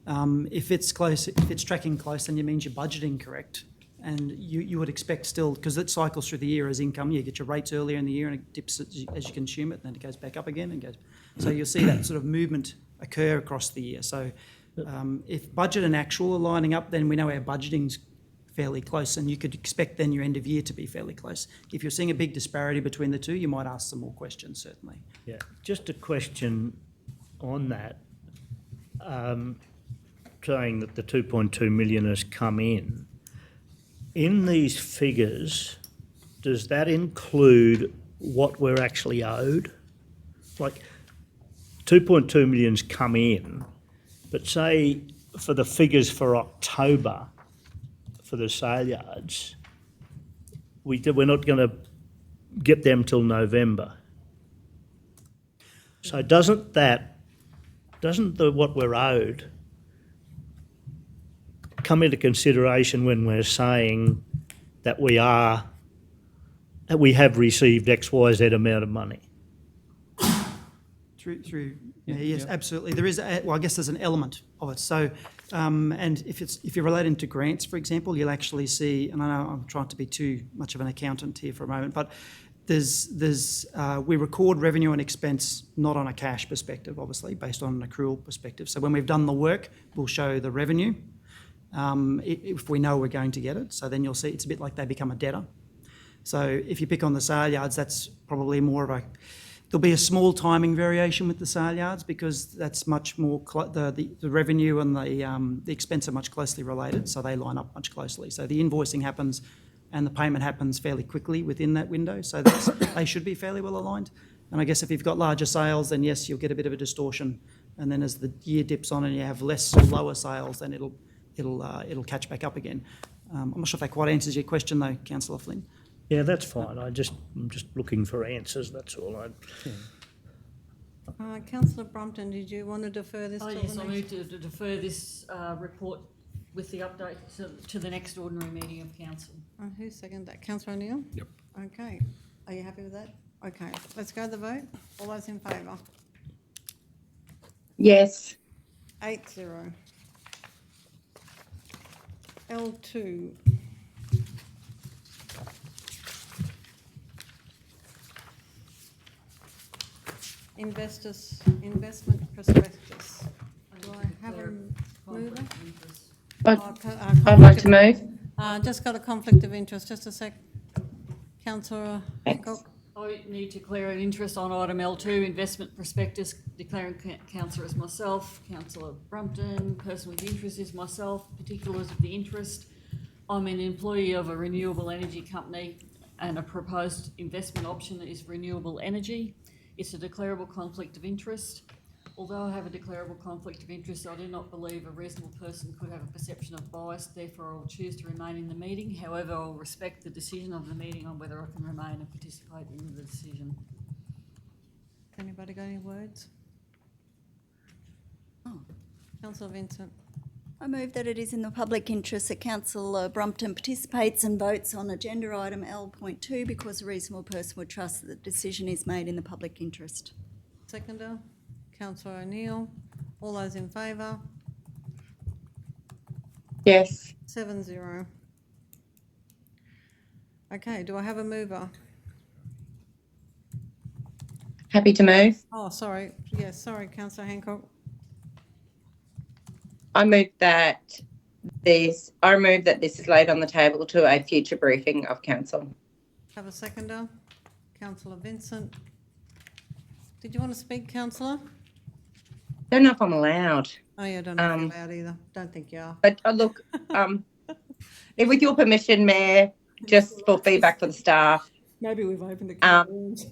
if it's close, if it's tracking close, then it means you're budgeting correct. And you would expect still, because it cycles through the year as income, you get your rates earlier in the year and it dips as you consume it, and then it goes back up again and goes. So you'll see that sort of movement occur across the year. So if budget and actual are lining up, then we know our budgeting's fairly close, and you could expect then your end of year to be fairly close. If you're seeing a big disparity between the two, you might ask some more questions, certainly. Yeah, just a question on that. Saying that the 2.2 million has come in these figures, does that include what we're actually owed? Like 2.2 million's come in, but say for the figures for October for the sale yards, we're not going to get them till November. So doesn't what we're owed come into consideration when we're saying that we have received XYZ amount of money? Yes, absolutely. There is. I guess there's an element of it. So, and if you're relating to grants, for example, you'll actually see. And I know I'm trying to be too much of an accountant here for a moment, but we record revenue and expense not on a cash perspective, obviously, based on an accrual perspective. So when we've done the work, we'll show the revenue. If we know we're going to get it. So then you'll see it's a bit like they become a debtor. So if you pick on the sale yards, that's probably more of there'll be a small timing variation with the sale yards because that's much more, the revenue and the expense are much closely related, so they line up much closely. So the invoicing happens and the payment happens fairly quickly within that window, so they should be fairly well aligned. And I guess if you've got larger sales, then yes, you'll get a bit of a distortion. And then as the year dips on and you have less or lower sales, then it'll catch back up again. I'm not sure if that quite answers your question though, Councillor Flynn. Yeah, that's fine. I'm just looking for answers, that's all. Councillor Brompton, did you want to defer this? Yes, I move to defer this report with the update to the next ordinary meeting of council. Who seconded that? Councillor O'Neill? Yep. Okay. Are you happy with that? Okay. Let's go to the vote. All those in favour? Yes. 8-0. L2. Investment prospectus. Do I have a mover? I'd like to move. Just got a conflict of interest. Just a sec. Councillor Hancock. I need to declare an interest on item L2, investment prospectus, declaring councillor as myself, Councillor Brumpton, person with interest is myself, particulars of the interest. I'm an employee of a renewable energy company and a proposed investment option is renewable energy. It's a declarable conflict of interest. Although I have a declarable conflict of interest, I do not believe a reasonable person could have a perception of bias, therefore I will choose to remain in the meeting. However, I will respect the decision of the meeting on whether I can remain and participate in the decision. Anybody got any words? Councillor Vincent. I move that it is in the public interest that Councillor Brumpton participates and votes on agenda item L.2 because a reasonable person would trust that the decision is made in the public interest. Seconder, Councillor O'Neill. All those in favour? Yes. 7-0. Okay, do I have a mover? Happy to move. Oh, sorry. Yes, sorry, Councillor Hancock. I move that this is laid on the table to a future briefing of council. Have a seconder, Councillor Vincent. Did you want to speak, Councillor? Don't know if I'm allowed. Oh, yeah, I don't know if you're allowed either. Don't think you are. But look, with your permission, Mayor, just for feedback for the staff. Maybe we've opened a can of worms.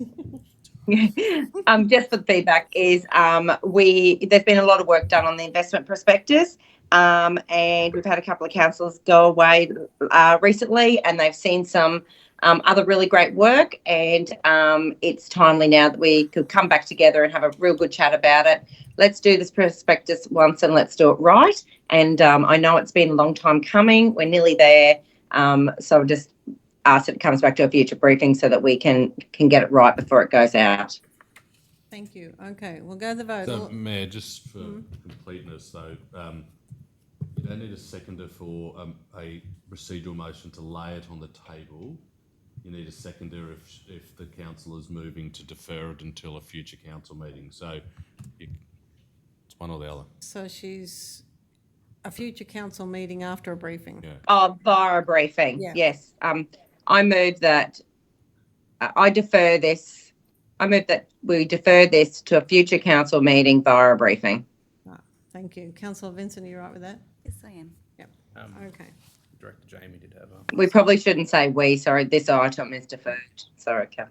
Just for the feedback is there's been a lot of work done on the investment prospectus, and we've had a couple of councillors go away recently, and they've seen some other really great work, and it's timely now that we could come back together and have a real good chat about it. Let's do this prospectus once and let's do it right. And I know it's been a long time coming. We're nearly there. So just ask that it comes back to a future briefing so that we can get it right before it goes out. Thank you. Okay, we'll go to the vote. So, Mayor, just for completeness, though, you don't need a seconder for a procedural motion to lay it on the table. You need a seconder if the council is moving to defer it until a future council meeting. So it's one or the other. So she's a future council meeting after a briefing. Yeah. Oh, via a briefing. Yeah. Yes. I move that we defer this to a future council meeting via a briefing. Right, thank you. Councillor Vincent, are you right with that? Yes, I am. Yep. Okay. Director Jamie did have We probably shouldn't say we, sorry, this item is deferred. Sorry, Cal.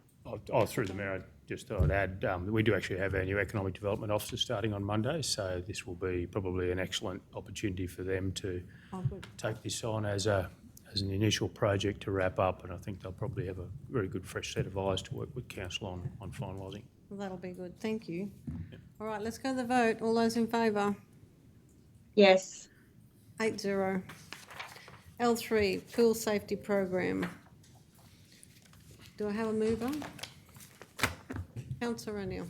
Through the mayor, I'd add that we do actually have our new economic development officer starting on Monday, so this will be probably an excellent opportunity for them to take this on as an initial project to wrap up, and I think they'll probably have a very good fresh set of eyes to work with council on finalising. Well, that'll be good. Thank you. Yep. All right, let's go to the vote. All those in favour? Yes. 8-0. L3, Pool Safety Program. Do I have a mover? Councillor O'Neill.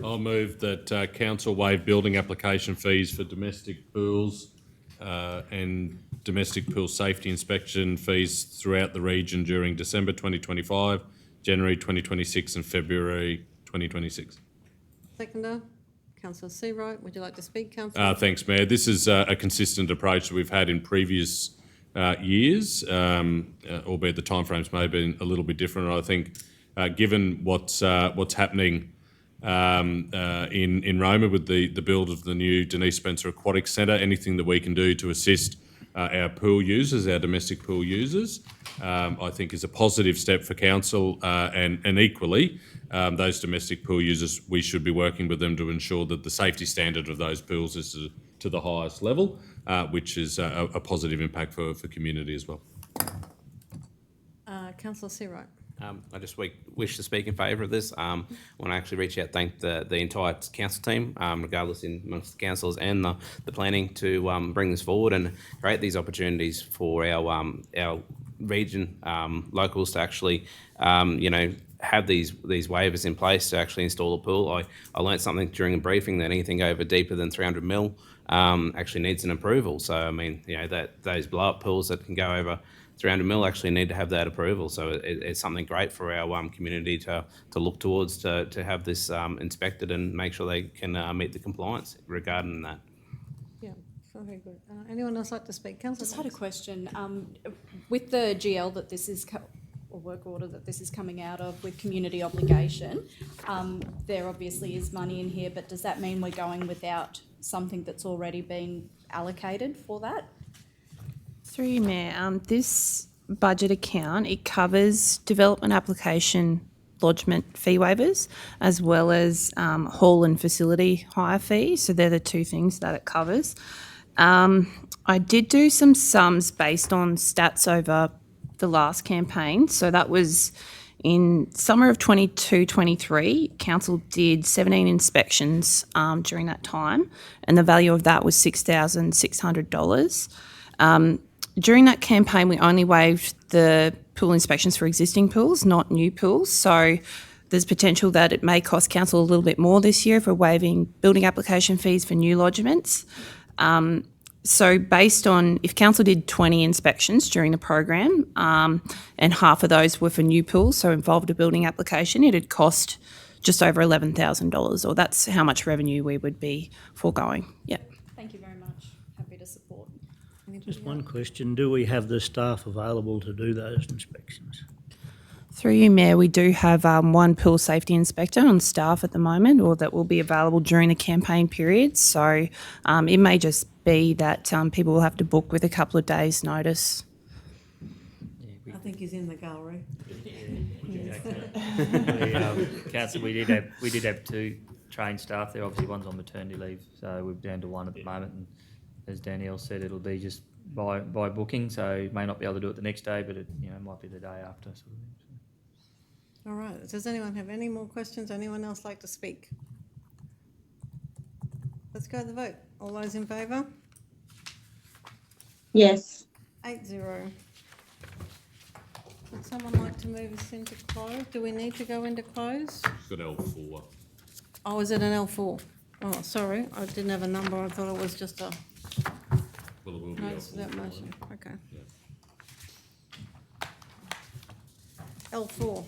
I'll move that council waive building application fees for domestic pools and domestic pool safety inspection fees throughout the region during December 2025, January 2026 and February 2026. Seconder, Councillor Seawright. Would you like to speak, Councillor? Thanks, Mayor. This is a consistent approach that we've had in previous years, albeit the timeframes may have been a little bit different. I think given what's happening in Roma with the build of the new Denise Spencer Aquatic Centre, anything that we can do to assist our pool users, our domestic pool users, I think is a positive step for council, and equally those domestic pool users, we should be working with them to ensure that the safety standard of those pools is to the highest level, which is a positive impact for community as well. Councillor Seawright. I just wish to speak in favour of this. I want to actually reach out, thank the entire council team, regardless amongst the councillors and the planning, to bring this forward and create these opportunities for our region locals to actually, have these waivers in place to actually install a pool. I learnt something during a briefing that anything over deeper than 300 mil actually needs an approval. So I mean, that those blow up pools that can go over 300 mil actually need to have that approval. So it's something great for our community to look towards to have this inspected and make sure they can meet the compliance regarding that. Yeah, very good. Anyone else like to speak? Councillor. Just had a question. With the GL that this is, or work order that this is coming out of with community obligation, there obviously is money in here, but does that mean we're going without something that's already been allocated for that? Through you, Mayor, this budget account, it covers development application lodgement fee waivers as well as hall and facility hire fees. So they're the two things that it covers. I did do some sums based on stats over the last campaign. So that was in summer of 22-23, council did 17 inspections during that time, and the value of that was $6,600. During that campaign, we only waived the pool inspections for existing pools, not new pools. So there's potential that it may cost council a little bit more this year for waiving building application fees for new lodgements. So based on, if council did 20 inspections during the program, and half of those were for new pools, so involved a building application, it'd cost just over $11,000, or that's how much revenue we would be foregoing. Yeah. Thank you very much. Happy to support. Just one question, do we have the staff available to do those inspections? Through you, Mayor, we do have one pool safety inspector on staff at the moment, or that will be available during the campaign period. So it may just be that people will have to book with a couple of days' notice. I think he's in the gallery. Council, we did have 2 trained staff there. Obviously, one's on maternity leave, so we're down to 1 at the moment. And as Danielle said, it'll be just by booking, so may not be able to do it the next day, but it might be the day after. Sort of thing. All right. Does anyone have any more questions? Anyone else like to speak? Let's go to the vote. All those in favour? Yes. 8-0. Would someone like to move us into close? Do we need to go into close? Got L4. Oh, is it an L4? Oh, sorry. I didn't have a number. I thought it was just a Well, it will be notice of L4. that motion. Okay. Yeah. L4.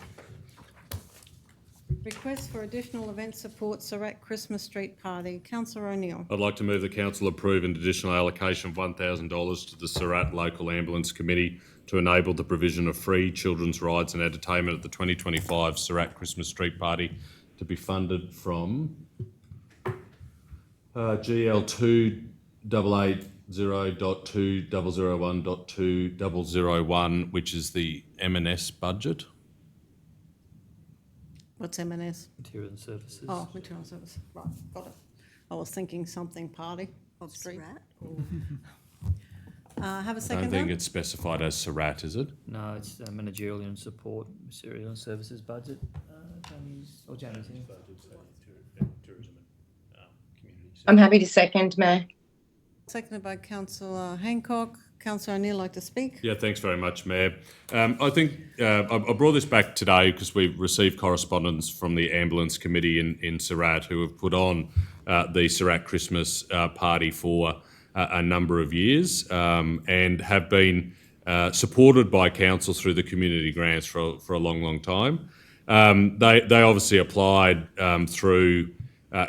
Request for additional event support, Surat Christmas Street Party. Councillor O'Neill. I'd like to move the council approve an additional allocation of $1,000 to the Surat Local Ambulance Committee to enable the provision of free children's rides and entertainment at the 2025 Surat Christmas Street Party, to be funded from GL 2880.2001.2001, which is the M&S budget. What's M&S? Material and services. Oh, material service. Right, got it. I was thinking something party. Of Street. Surat? Have a I don't second. think it's specified as Surat, is it? No, it's managerial and support, material and services budget. Jamie's here. I'm happy to second, Mayor. Seconded by Councillor Hancock. Councillor O'Neill, like to speak? Yeah, thanks very much, Mayor. I think I brought this back today because we've received correspondence from the Ambulance Committee in Surat, who have put on the Surat Christmas party for a number of years and have been supported by council through the community grants for a long, long time. They obviously applied through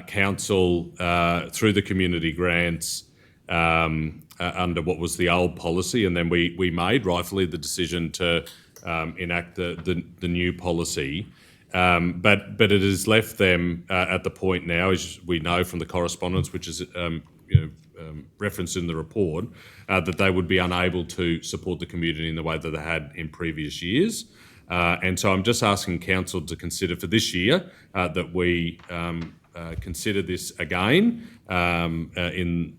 council through the community grants under what was the old policy, and then we made rightfully the decision to enact the new policy. But it has left them at the point now, as we know from the correspondence, which is referenced in the report, that they would be unable to support the community in the way that they had in previous years. And so I'm just asking council to consider for this year that we consider this again in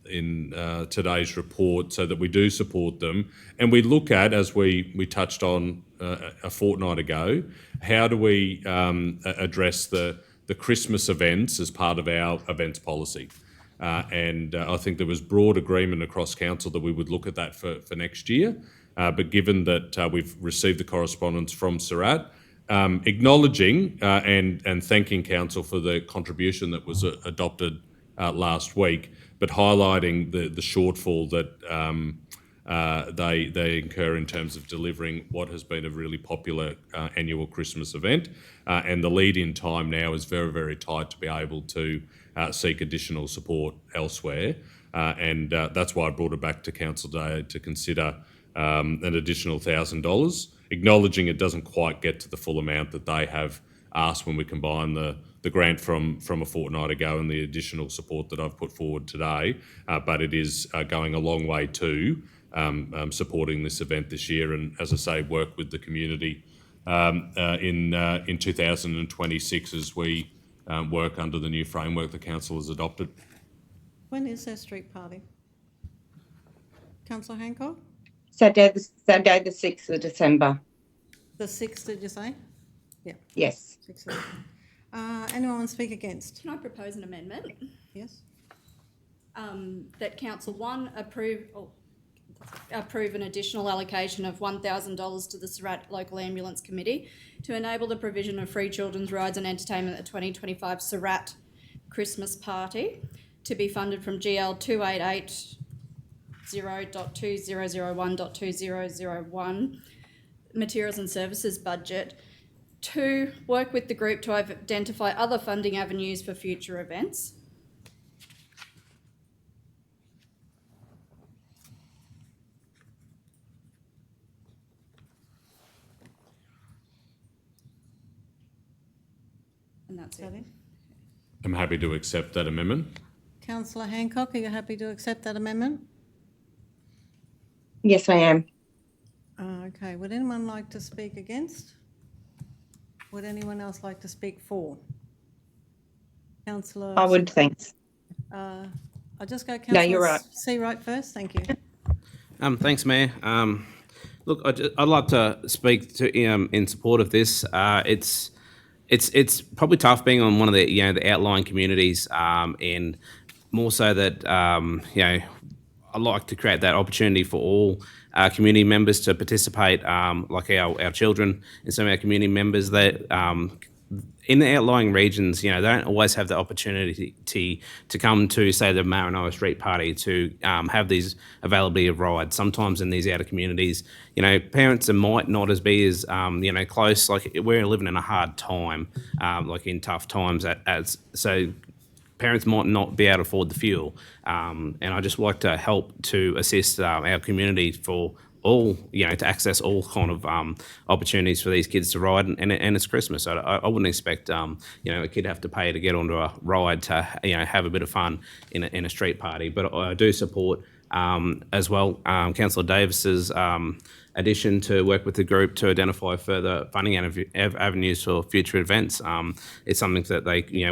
today's report, so that we do support them, and we look at, as we touched on a fortnight ago, how do we address the Christmas events as part of our events policy. And I think there was broad agreement across council that we would look at that for next year. But given that we've received the correspondence from Surat, acknowledging and thanking council for the contribution that was adopted last week, but highlighting the shortfall that they incur in terms of delivering what has been a really popular annual Christmas event. And the lead-in time now is very, very tight to be able to seek additional support elsewhere. And that's why I brought it back to council today to consider an additional $1,000, acknowledging it doesn't quite get to the full amount that they have asked when we combine the grant from a fortnight ago and the additional support that I've put forward today. But it is going a long way to supporting this event this year, and as I say, work with the community in 2026 as we work under the new framework the council has adopted. When is their street party? Councillor Hancock? Saturday the 6th of December. The 6th, did you say? Yes. Excellent. Anyone want to speak against? Can I propose an amendment? Yes. That Council 1 approve an additional allocation of $1,000 to the Surat Local Ambulance Committee to enable the provision of free children's rides and entertainment at the 2025 Surat Christmas Party, to be funded from GL 2880.2001.2001 Materials and Services budget. 2, work with the group to identify other funding avenues for future events. And that's it. I'm happy to accept that amendment. Councillor Hancock, are you happy to accept that amendment? Yes, I am. Okay, would anyone like to speak against? Would anyone else like to speak for? Councillor? I would, thanks. I'll just go No, Councillor you're right. Seawright first, thank you. Thanks, Mayor. Look, I'd like to speak to in support of this. It's probably tough being on one of the the outlying communities, and more so that I'd like to create that opportunity for all community members to participate, like our children and some of our community members that in the outlying regions, they don't always have the opportunity to come to, say, the Maranoa Street Party to have these availability of rides. Sometimes in these outer communities, parents might not be as close. Like, we're living in a hard time, like in tough times, so parents might not be able to afford the fuel. And I just like to help to assist our community for all, to access all kind of opportunities for these kids to ride, and it's Christmas. So I wouldn't expect, a kid have to pay to get onto a ride to, have a bit of fun in a street party. But I do support as well Councillor Davis's addition to work with the group to identify further funding avenues for future events. It's something that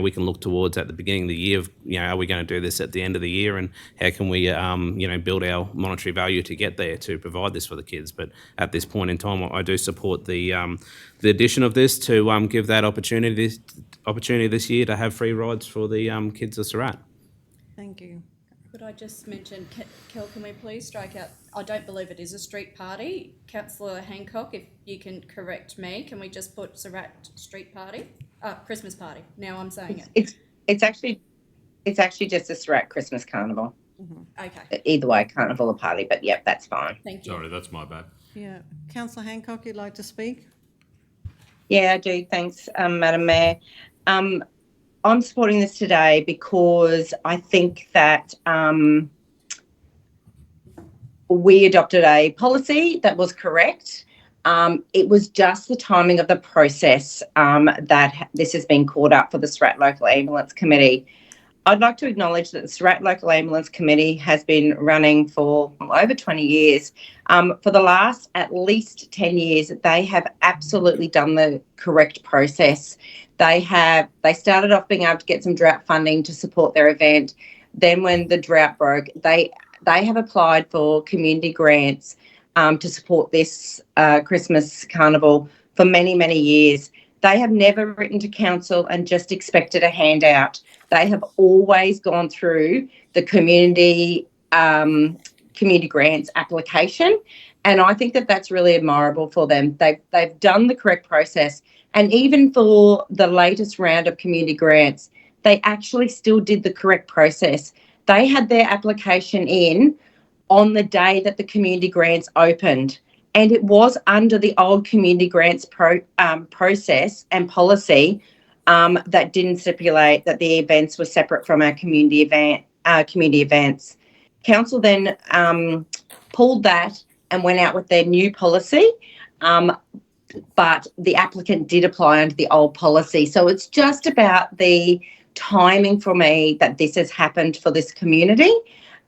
we can look towards at the beginning of the year. Are we going to do this at the end of the year, and how can we, build our monetary value to get there to provide this for the kids? But at this point in time, I do support the addition of this to give that opportunity this year to have free rides for the kids of Surat. Thank you. Could I just mention, Kel, can we please strike out, I don't believe it is a street party. Councillor Hancock, if you can correct me, can we just put Surat Street Party? Christmas Party. Now I'm saying it. It's actually just a Surat Christmas Carnival. Okay. Either way, carnival or party, but yep, that's fine. Thank you. Sorry, that's my bad. Yeah. Councillor Hancock, you'd like to speak? Yeah, I do. Thanks, Madam Mayor. I'm supporting this today because I think that we adopted a policy that was correct. It was just the timing of the process that this has been caught up for the Surat Local Ambulance Committee. I'd like to acknowledge that the Surat Local Ambulance Committee has been running for over 20 years. For the last at least 10 years, they have absolutely done the correct process. They started off being able to get some drought funding to support their event. Then when the drought broke, they have applied for community grants to support this Christmas carnival for many, many years. They have never written to council and just expected a handout. They have always gone through the community grants application, and I think that that's really admirable for them. They've done the correct process, and even for the latest round of community grants, they actually still did the correct process. They had their application in on the day that the community grants opened, and it was under the old community grants process and policy that didn't stipulate that the events were separate from our community events. Council then pulled that and went out with their new policy, but the applicant did apply under the old policy. So it's just about the timing for me that this has happened for this community.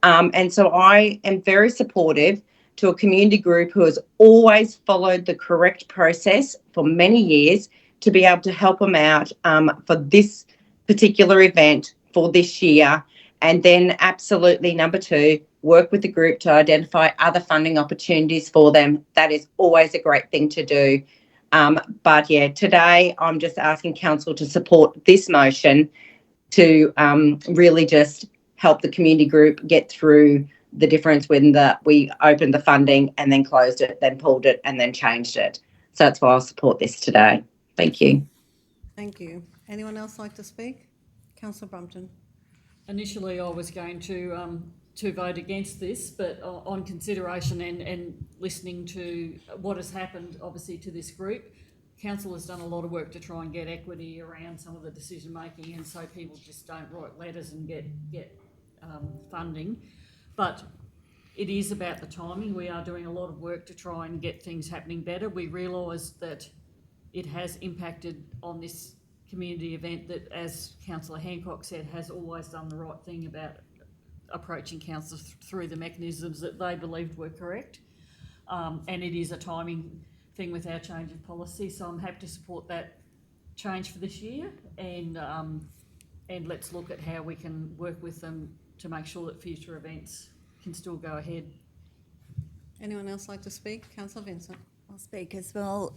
And so I am very supportive to a community group who has always followed the correct process for many years to be able to help them out for this particular event for this year. And then absolutely, number 2, work with the group to identify other funding opportunities for them. That is always a great thing to do. But yeah, today I'm just asking council to support this motion to really just help the community group get through the difference when we opened the funding and then closed it, then pulled it and then changed it. So that's why I'll support this today. Thank you. Thank you. Anyone else like to speak? Councillor Brumpton. Initially, I was going to vote against this, but on consideration and listening to what has happened, obviously, to this group, council has done a lot of work to try and get equity around some of the decision making, and so people just don't write letters and get funding. But it is about the timing. We are doing a lot of work to try and get things happening better. We realise that it has impacted on this community event that, as Councillor Hancock said, has always done the right thing about approaching council through the mechanisms that they believed were correct. And it is a timing thing with our change of policy, so I'm happy to support that change for this year, and let's look at how we can work with them to make sure that future events can still go ahead. Anyone else like to speak? Councillor Vincent. I'll speak as well.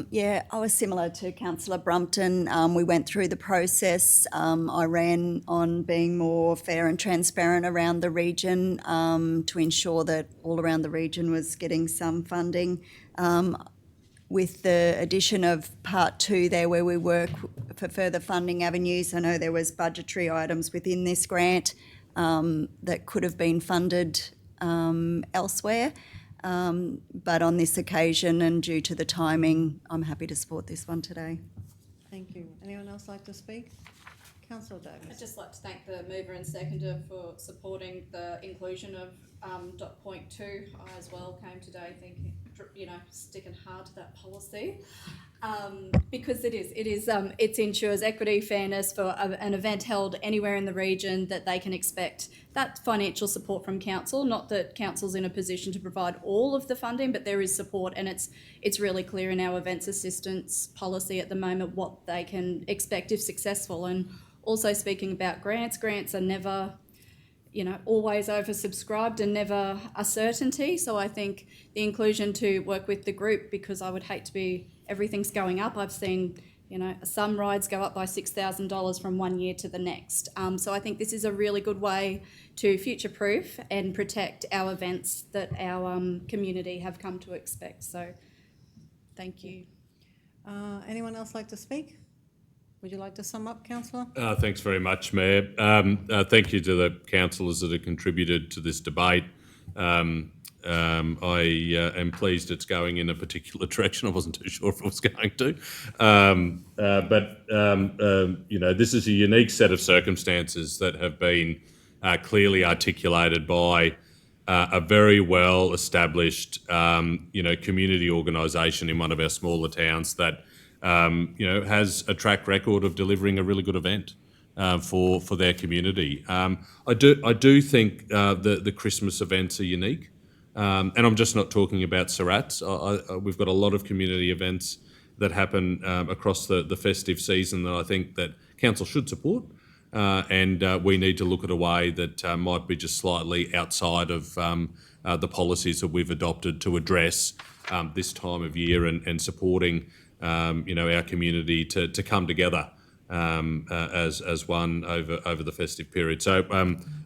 Yeah, I was similar to Councillor Brumpton. We went through the process. I ran on being more fair and transparent around the region to ensure that all around the region was getting some funding. With the addition of part 2 there, where we work for further funding avenues, I know there was budgetary items within this grant that could have been funded elsewhere. But on this occasion and due to the timing, I'm happy to support this one today. Thank you. Anyone else like to speak? Councillor Davis. I'd just like to thank the mover and seconder for supporting the inclusion of point 2. I as well came today thinking, sticking hard to that policy, because it ensures equity, fairness for an event held anywhere in the region, that they can expect that financial support from council. Not that council's in a position to provide all of the funding, but there is support, and it's really clear in our events assistance policy at the moment what they can expect if successful. And also speaking about grants are never always oversubscribed and never a certainty. So I think the inclusion to work with the group, because I would hate to be, everything's going up. I've seen, some rides go up by $6,000 from one year to the next. So I think this is a really good way to future-proof and protect our events that our community have come to expect. So thank you. Anyone else like to speak? Would you like to sum up, Councillor? Thanks very much, Mayor. Thank you to the councillors that have contributed to this debate. I am pleased it's going in a particular direction. I wasn't too sure if it was going to. This is a unique set of circumstances that have been clearly articulated by a very well-established, community organisation in one of our smaller towns that has a track record of delivering a really good event for their community. I do think the Christmas events are unique, and I'm just not talking about Surrat's. We've got a lot of community events that happen across the festive season that I think that council should support, and we need to look at a way that might be just slightly outside of the policies that we've adopted to address this time of year and supporting our community to come together as one over the festive period. So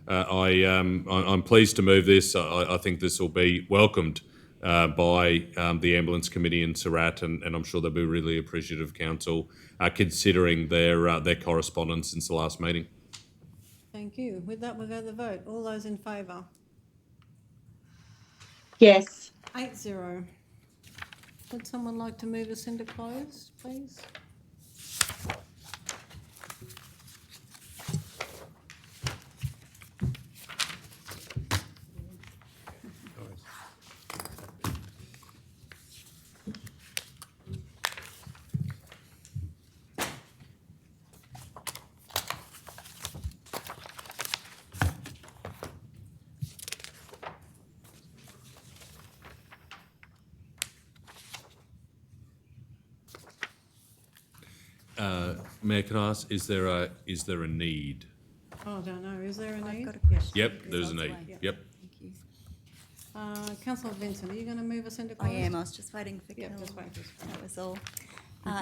I'm pleased to move this. I think this will be welcomed by the Ambulance Committee in Surat, and I'm sure they'll be really appreciative of council considering their correspondence since the last meeting. Thank you. With that, we'll go to the vote. All those in favour? Yes. 8-0. Would someone like to move us into close, please? Mayor, can I ask, is there a need? Oh, I don't know. Is there a need? Got a question. Yep, there's a need. Yeah. Yep. Thank you. Councillor Vincent, are you going to move us into I closed? am. I was just waiting for Yeah, Kel. just wait. That was all.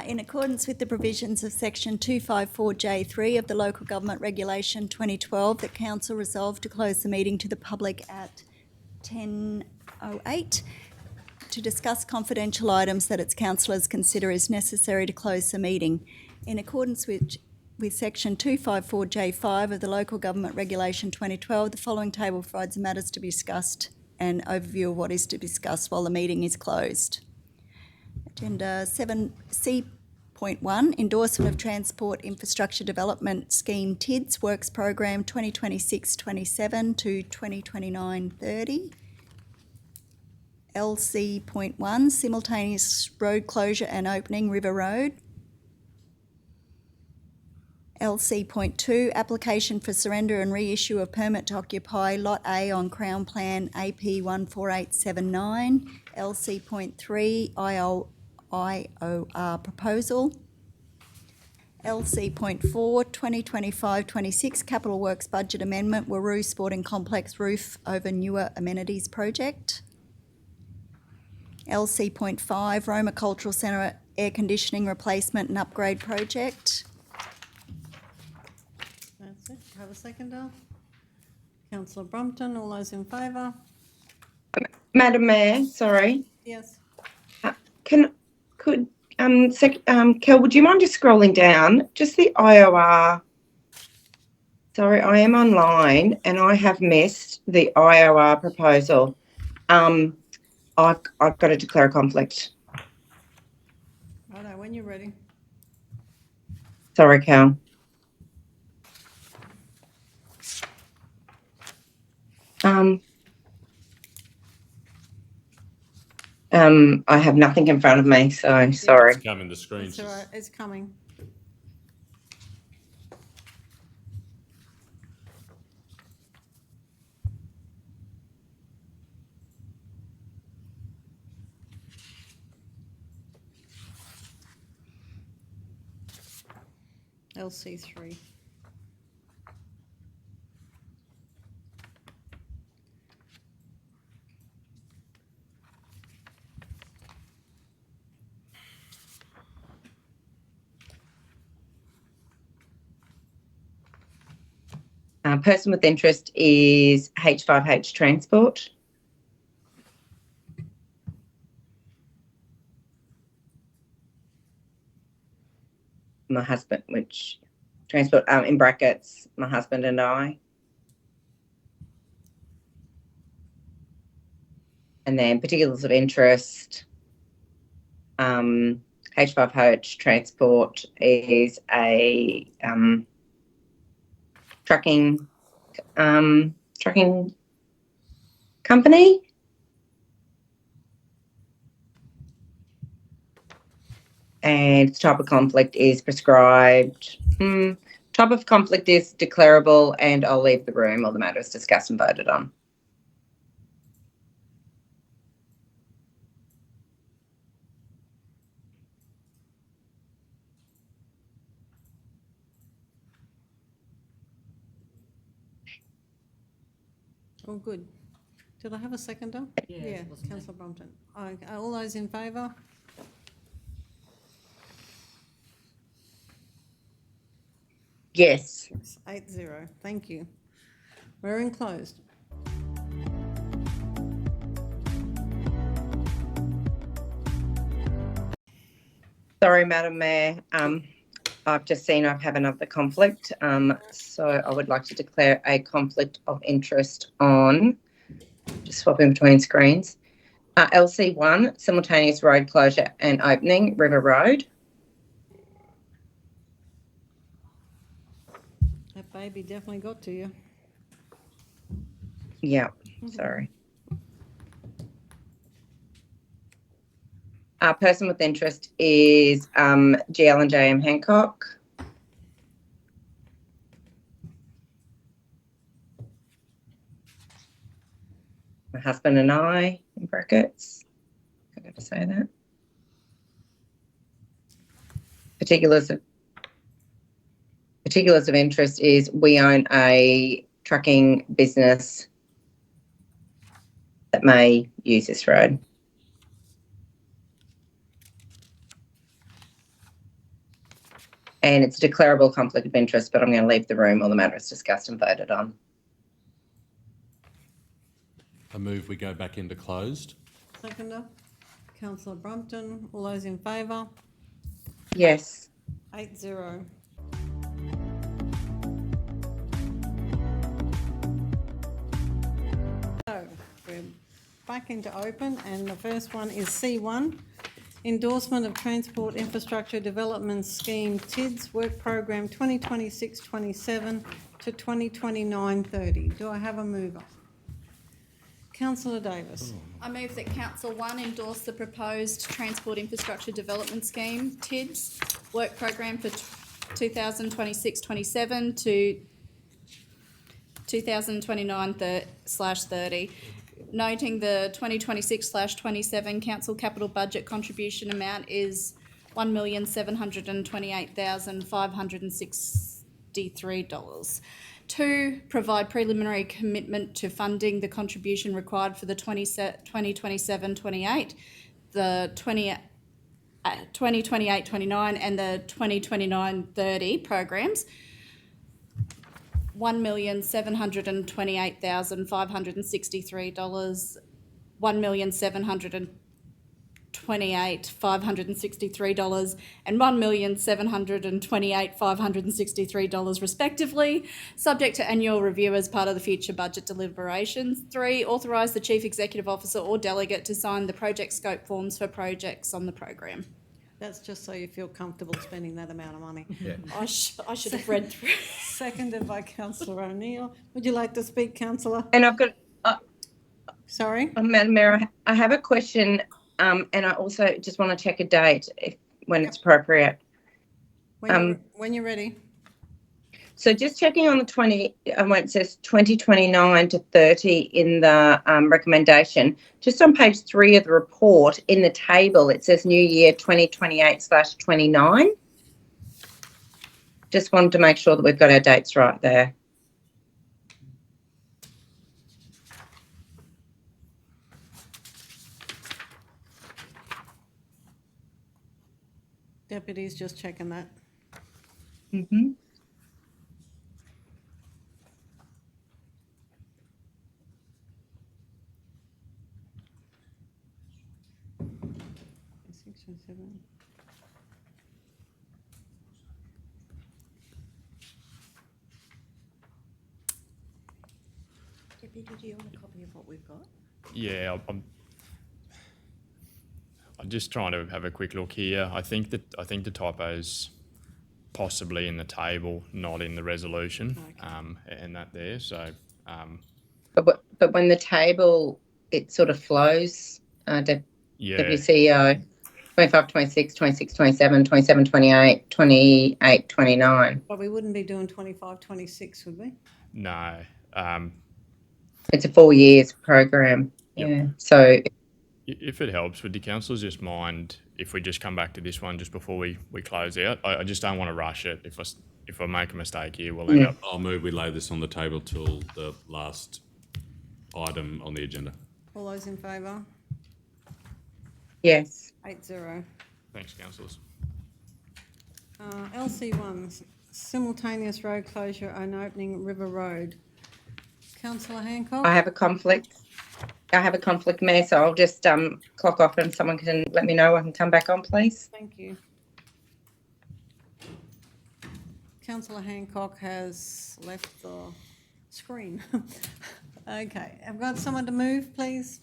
In accordance with the provisions of section 254J3 of the Local Government Regulation 2012, the council resolved to close the meeting to the public at 10:08 to discuss confidential items that its councillors consider is necessary to close the meeting. In accordance with section 254J5 of the Local Government Regulation 2012, the following table provides the matters to be discussed and overview of what is to be discussed while the meeting is closed. Agenda 7C.1, endorsement of Transport Infrastructure Development Scheme TIDS Works Program 2026-27 to 2029-30. LC.1, simultaneous road closure and opening River Road. LC.2, application for surrender and reissue of permit to occupy Lot A on Crown Plan AP 14879. LC.3, IOR proposal. LC.4, 2025-26 Capital Works Budget Amendment, Waroo Sporting Complex Roof over Newer Amenities Project. LC.5, Roma Cultural Centre Air Conditioning Replacement and Upgrade Project. That's it. Have a seconder. Councillor Brompton, all those in favour? Madam Mayor, sorry. Yes. Kel, would you mind just scrolling down? Just the IOR. Sorry, I am online and I have missed the IOR proposal. I've got to declare a conflict. Righto, when you're ready. Sorry, Cal. I have nothing in front of me, so sorry. It's coming, the screen's It's all right, it's coming. LC3. Person with interest is H5H Transport. My husband, which transport in brackets, my husband and I. And then particulars of interest. H5H Transport is a trucking company. And type of conflict is prescribed. Type of conflict is declarable, and I'll leave the room while the matter is discussed and voted on. All good. Did I have a seconder? Yeah, Councillor Brompton. All those in favour? Yes. 8-0. Thank you. We're in closed. Sorry, Madam Mayor. I've just seen I have another conflict. So I would like to declare a conflict of interest on, just swapping between screens. LC1, simultaneous road closure and opening, River Road. That baby definitely got to you. Yeah, sorry. Person with interest is GL and JM Hancock. My husband and I, in brackets. I got to say that. Particulars of interest is we own a trucking business that may use this road. And it's a declarable conflict of interest, but I'm going to leave the room while the matter is discussed and voted on. I move we go back into closed. Seconder, councillor Brumpton. All those in favour? Yes. 8-0. So we're back into open, and the first one is C1, endorsement of Transport Infrastructure Development Scheme TIDS Work Program 2026-27 to 2029-30. Do I have a mover? Councillor Davis. I move that Council 1 endorse the proposed Transport Infrastructure Development Scheme, TIDS, work program for 2026-27 to 2029/30, noting the 2026/27 council capital budget contribution amount is $1,728,563. 2, provide preliminary commitment to funding the contribution required for the 2027-28, the 2028-29 and the 2029-30 programs. $1,728,563, $1,728,563 and $1,728,563 respectively, subject to annual review as part of the future budget deliberations. 3, authorise the Chief Executive Officer or delegate to sign the project scope forms for projects on the program. That's just so you feel comfortable spending that amount of money. Yeah. I should have read through. Seconded by councillor O'Neill. Would you like to speak, councillor? And I've got, Sorry? Madam Mayor, I have a question, and I also just want to check a date when it's appropriate. When you're ready. So just checking on the it says 2029 to 30 in the recommendation. Just on page 3 of the report, in the table, it says new year 2028/29. Just wanted to make sure that we've got our dates right there. Deputy's just checking that. Mm-hmm. Deputy, do you want a copy of what we've got? Yeah, I'm just trying to have a quick look here. I think the typo's possibly in the table, not in the resolution, and that there. So, but when the table, it sort of flows. Deputy CEO, 25, 26, 26, 27, 27, 28, 28, 29. But we wouldn't be doing 25, 26, would we? No. It's a 4 years program. Yep. Yeah. So if it helps, would the councillors just mind if we just come back to this one just before we close out? I just don't want to rush it. If I make a mistake here, we'll end up. I'll move we lay this on the table till the last item on the agenda. All those in favour? yes. 8-0. Thanks, councillors. LC1, simultaneous road closure and opening River Road. Councillor Hancock? I have a conflict, Mayor, so I'll just clock off and someone can let me know. I can come back on, please. Thank you. Councillor Hancock has left the screen. Okay, I've got someone to move, please.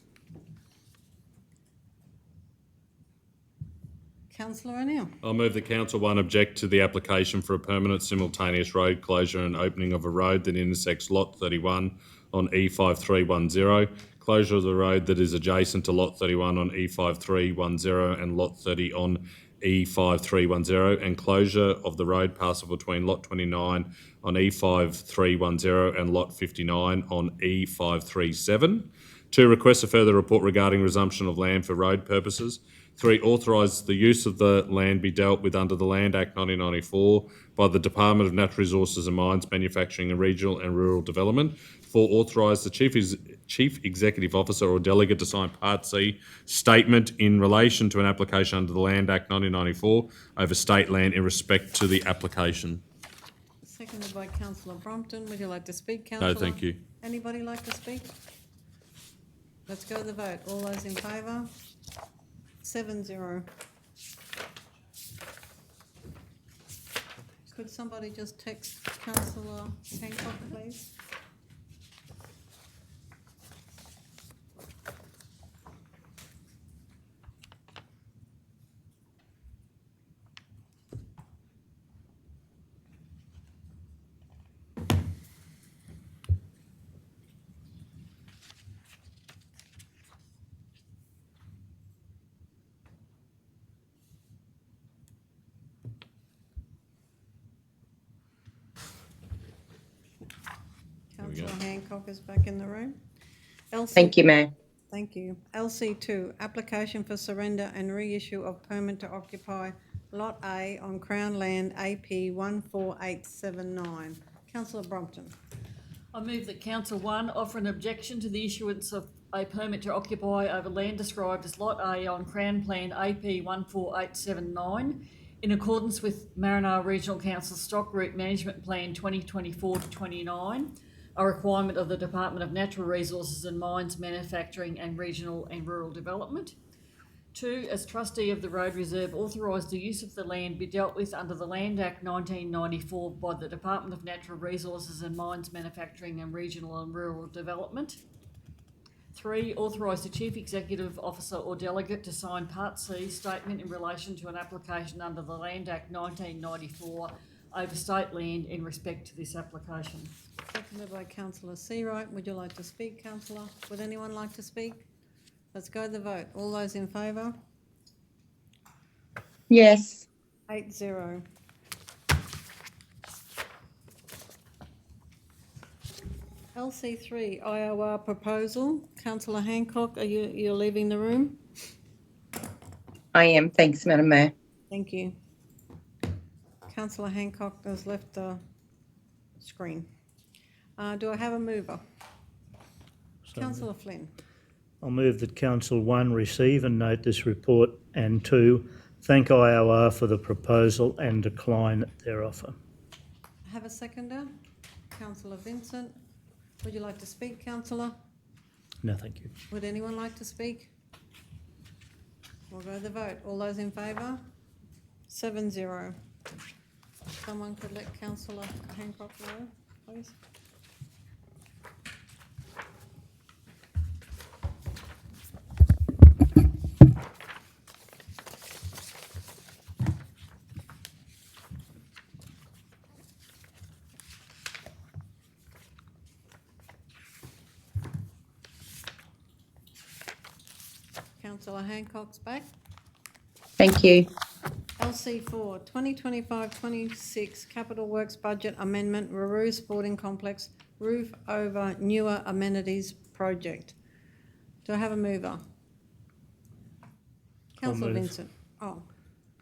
Councillor O'Neill. I'll move that Council 1 object to the application for a permanent simultaneous road closure and opening of a road that intersects Lot 31 on E5310, closure of the road that is adjacent to Lot 31 on E5310 and Lot 30 on E5310, and closure of the road passable between Lot 29 on E5310 and Lot 59 on E537. 2, request a further report regarding resumption of land for road purposes. 3, authorise the use of the land be dealt with under the Land Act 1994 by the Department of Natural Resources and Mines, Manufacturing and Regional and Rural Development. 4, authorise the Chief Chief Executive Officer or delegate to sign Part C statement in relation to an application under the Land Act 1994 over state land in respect to the application. Seconded by councillor Brompton. Would you like to speak, councillor? No, thank you. Anybody like to speak? Let's go to the vote. All those in favour? 7-0. Could somebody just text councillor Hancock, please? Councillor Hancock is back in the room. Thank you, Mayor. Thank you. LC2, application for surrender and reissue of permit to occupy Lot A on Crown Land AP 14879. Councillor Brompton. I move that Council 1 offer an objection to the issuance of a permit to occupy over land described as Lot A on Crown Plan AP 14879 in accordance with Maranoa Regional Council Stock Route Management Plan 2024 to 29, a requirement of the Department of Natural Resources and Mines, Manufacturing and Regional and Rural Development. 2, as trustee of the road reserve, authorise the use of the land be dealt with under the Land Act 1994 by the Department of Natural Resources and Mines, Manufacturing and Regional and Rural Development. 3, authorise the Chief Executive Officer or delegate to sign Part C statement in relation to an application under the Land Act 1994 over state land in respect to this application. Seconded by councillor Seawright. Would you like to speak, councillor? Would anyone like to speak? Let's go to the vote. All those in favour? Yes. 8-0. LC3 IOR proposal. Councillor Hancock, you're leaving the room? I am. Thanks, Madam Mayor. Thank you. Councillor Hancock has left the screen. Do I have a mover? Councillor Flynn. I'll move that Council 1 receive and note this report, and 2, thank IOR for the proposal and decline their offer. Have a seconder? Councillor Vincent. Would you like to speak, councillor? No, thank you. Would anyone like to speak? We'll go to the vote. All those in favour? 7-0. Someone could let councillor Hancock know, please. Councillor Hancock's back. Thank you. LC4, 2025-26 Capital Works Budget Amendment, Ruru Sporting Complex, Roof Over Newer Amenities Project. Do I have a mover? Councillor Vincent. Oh,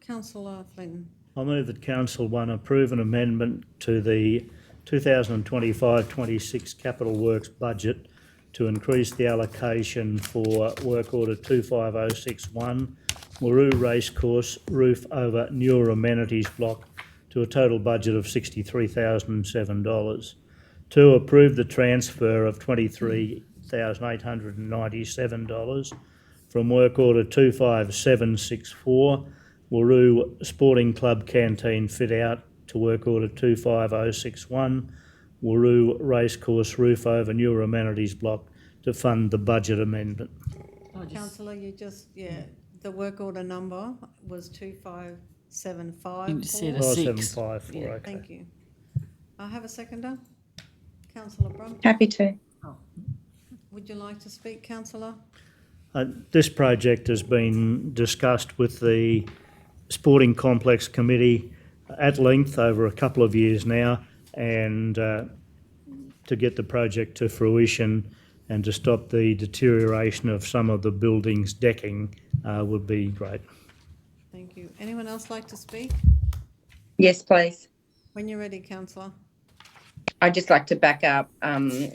Councillor Flynn. I'll move that Council 1 approve an amendment to the 2025-26 Capital Works budget to increase the allocation for Work Order 25061, Waroo Racecourse Roof Over Newer Amenities Block, to a total budget of $63,007. 2, approve the transfer of $23,897 from Work Order 25764, Waroo Sporting Club Canteen Fit Out, to Work Order 25061, Waroo Racecourse Roof Over Newer Amenities Block, to fund the budget amendment. Councillor, you just, the work order number was 2575. You said a 5754, okay. Thank you. I have a seconder. Councillor Brompton. Happy to. Would you like to speak, councillor? This project has been discussed with the Sporting Complex Committee at length over a couple of years now, and to get the project to fruition and to stop the deterioration of some of the building's decking would be great. Thank you. Anyone else like to speak? Yes, please. When you're ready, councillor. I'd just like to back up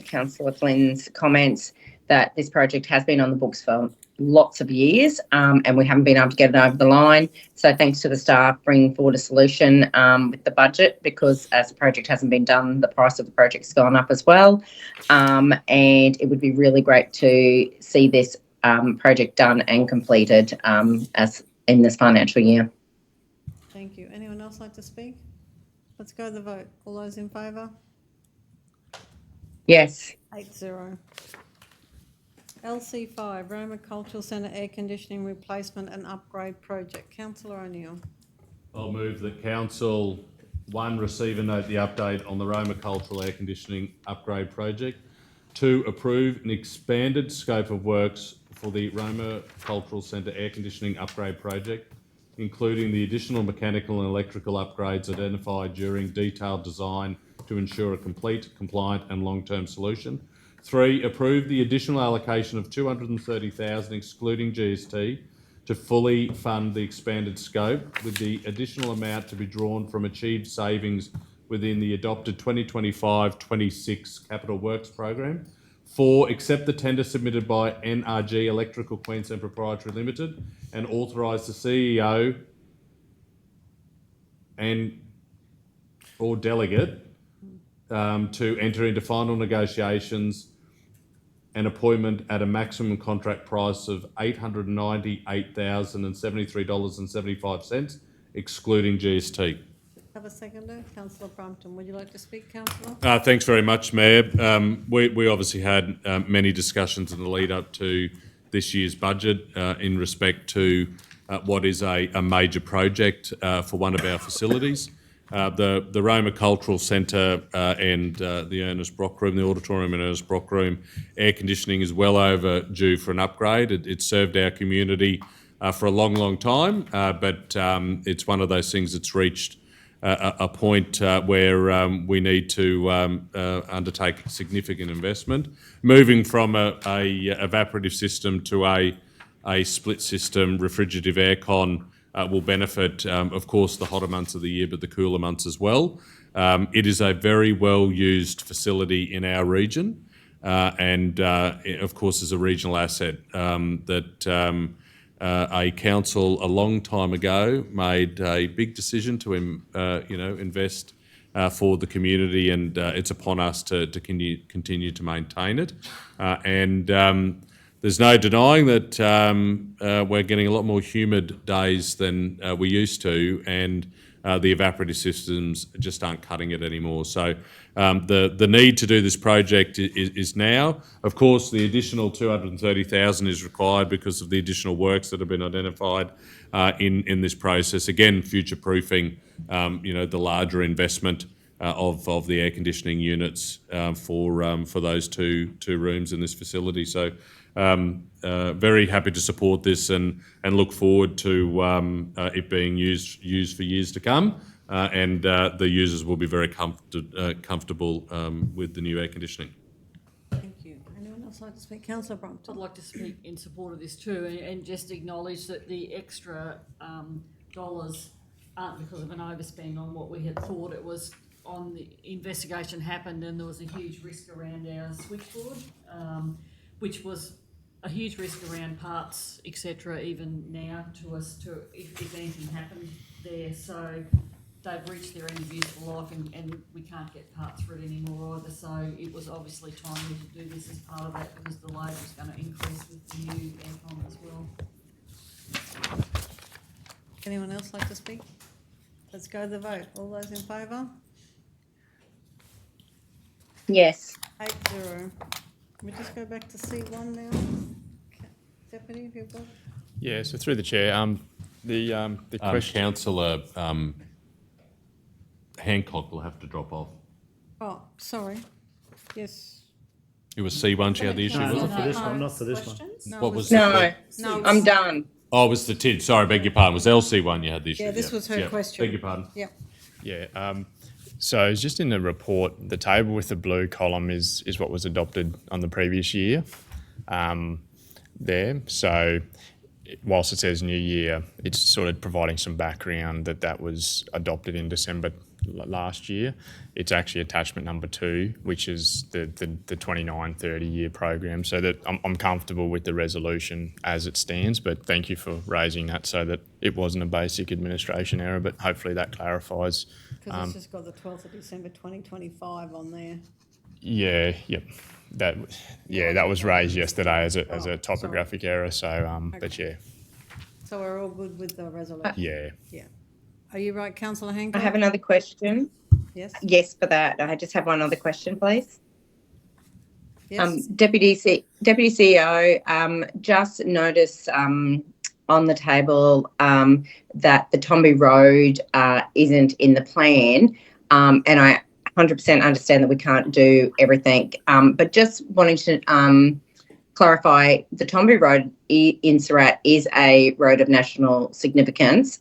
Councillor Flynn's comments. that this project has been on the books for lots of years, and we haven't been able to get it over the line. So thanks to the staff bringing forward a solution with the budget, because as the project hasn't been done, the price of the project's gone up as well. And it would be really great to see this project done and completed as in this financial year. Thank you. Anyone else like to speak? Let's go to the vote. All those in favour? Yes. 8-0. LC5, Roma Cultural Centre Air Conditioning Replacement and Upgrade Project. Councillor O'Neill. I'll move that Council 1, receive and note the update on the Roma Cultural Air Conditioning Upgrade Project. 2, approve an expanded scope of works for the Roma Cultural Centre Air Conditioning Upgrade Project, including the additional mechanical and electrical upgrades identified during detailed design to ensure a complete, compliant and long-term solution. 3, approve the additional allocation of $230,000 excluding GST to fully fund the expanded scope, with the additional amount to be drawn from achieved savings within the adopted 2025-26 Capital Works program. 4, accept the tender submitted by NRG Electrical Queensland Proprietary Limited and authorise the CEO and or delegate to enter into final negotiations and appointment at a maximum contract price of $898,073.75, excluding GST. Have a seconder. Councillor Brumpton. Would you like to speak, Councillor? Thanks very much, Mayor. We obviously had many discussions in the lead up to this year's budget in respect to what is a major project for one of our facilities. The Roma Cultural Centre and the Ernest Brock Room, the auditorium and Ernest Brock Room, air conditioning is well overdue for an upgrade. It served our community for a long, long time, but it's one of those things that's reached a point where we need to undertake significant investment. Moving from a evaporative system to a split system refrigerative aircon will benefit, of course, the hotter months of the year, but the cooler months as well. It is a very well-used facility in our region, and of course, is a regional asset that a council a long time ago made a big decision to, invest for the community, and it's upon us to continue to maintain it. There's no denying that we're getting a lot more humid days than we used to, and the evaporative systems just aren't cutting it anymore. So the need to do this project is now. Of course, the additional $230,000 is required because of the additional works that have been identified in this process. Again, future-proofing, the larger investment of the air conditioning units for those two rooms in this facility. So very happy to support this and look forward to it being used for years to come, and the users will be very comfortable with the new air conditioning. Thank you. Anyone else like to speak? Councillor Brumpton. I'd like to speak in support of this too, and just acknowledge that the extra dollars aren't because of an overspend on what we had thought. It was on the investigation happened, and there was a huge risk around our switchboard, which was a huge risk around parts, etc. Even now to us, to if anything happened there. So they've reached their end of useful life, and we can't get parts for it anymore either. So it was obviously timely to do this as part of that, because the load was going to increase with the new aircon as well. Anyone else like to speak? Let's go to the vote. All those in favour? Yes. 8-0. We just go back to C1 now. Deputy, if you've got. Yeah, so through the chair, the question. Councillor Hancock will have to drop off. Oh, sorry. Yes. It was C1 she had the issue with? Not for this one, not for this one. What was No, No, I'm done. Oh, it was the TID. Sorry, beg your pardon. It was LC1 you had the issue. Yeah, this was her question. Beg your pardon. Yep. Yeah, so it's just in the report, the table with the blue column is what was adopted on the previous year there. So whilst it says new year, it's sort of providing some background that was adopted in December last year. It's actually attachment number 2, which is the 29-30 year program. So that I'm comfortable with the resolution as it stands, but thank you for raising that so that it wasn't a basic administration error, but hopefully that clarifies. Because it's just got the 12th of December 2025 on there. Yeah, yep. That was raised yesterday as a topographic error. So, but yeah. So we're all good with the resolution? Yeah. Yeah. Are you right, councillor Hancock? I have another question. Yes? Yes, for that. I just have one other question, please. Yes? Deputy CEO, just notice on the table that the Tomby Road isn't in the plan, and I 100% understand that we can't do everything, but just wanting to clarify, the Tomby Road in Surat is a road of national significance.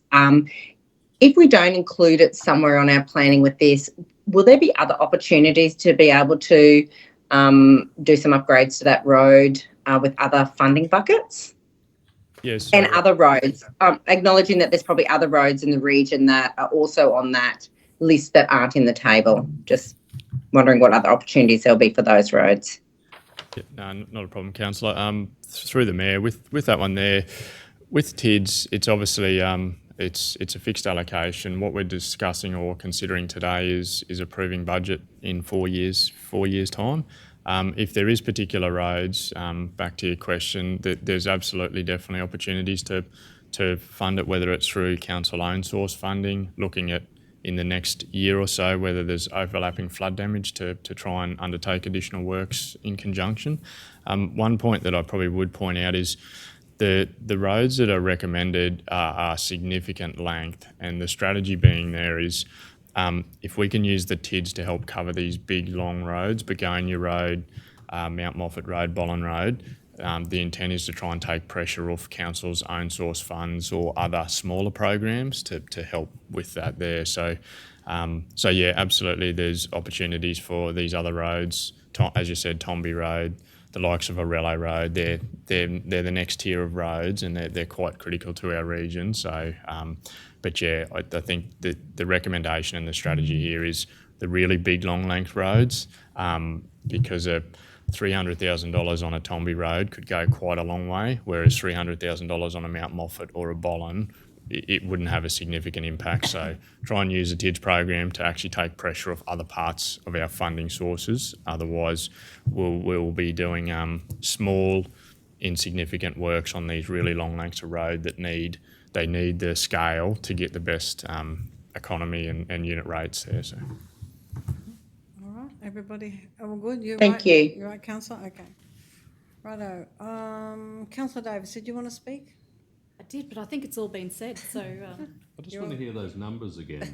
If we don't include it somewhere on our planning with this, will there be other opportunities to be able to do some upgrades to that road with other funding buckets? Yes. And other roads, acknowledging that there's probably other roads in the region that are also on that list that aren't in the table. Just wondering what other opportunities there'll be for those roads. Yeah, no, not a problem, councillor. Through the mayor, with that one there, with TIDS, it's obviously it's a fixed allocation. What we're discussing or considering today is approving budget in 4 years time. If there is particular roads, back to your question, there's absolutely definitely opportunities to fund it, whether it's through council own source funding, looking at in the next year or so whether there's overlapping flood damage to try and undertake additional works in conjunction. One point that I probably would point out is the roads that are recommended are significant length, and the strategy being there is if we can use the TIDS to help cover these big long roads, Begonia Road, Mount Moffat Road, Bollen Road, the intent is to try and take pressure off council's own source funds or other smaller programs to help with that there. So yeah, absolutely there's opportunities for these other roads, as you said, Tomby Road, the likes of Arello Road, they're the next tier of roads, and they're quite critical to our region. So, but yeah, I think the recommendation and the strategy here is the really big long length roads, because $300,000 on a Tomby Road could go quite a long way, whereas $300,000 on a Mount Moffat or a Bollen, it wouldn't have a significant impact. So try and use the TIDS program to actually take pressure off other parts of our funding sources. Otherwise, we'll be doing small, insignificant works on these really long lengths of road that need the scale to get the best economy and unit rates there. So. Everybody, all good? Thank you. You're right, councillor? Okay. Righto. Councillor Davis, did you want to speak? I did, but I think it's all been said, so... I just want to hear those numbers again.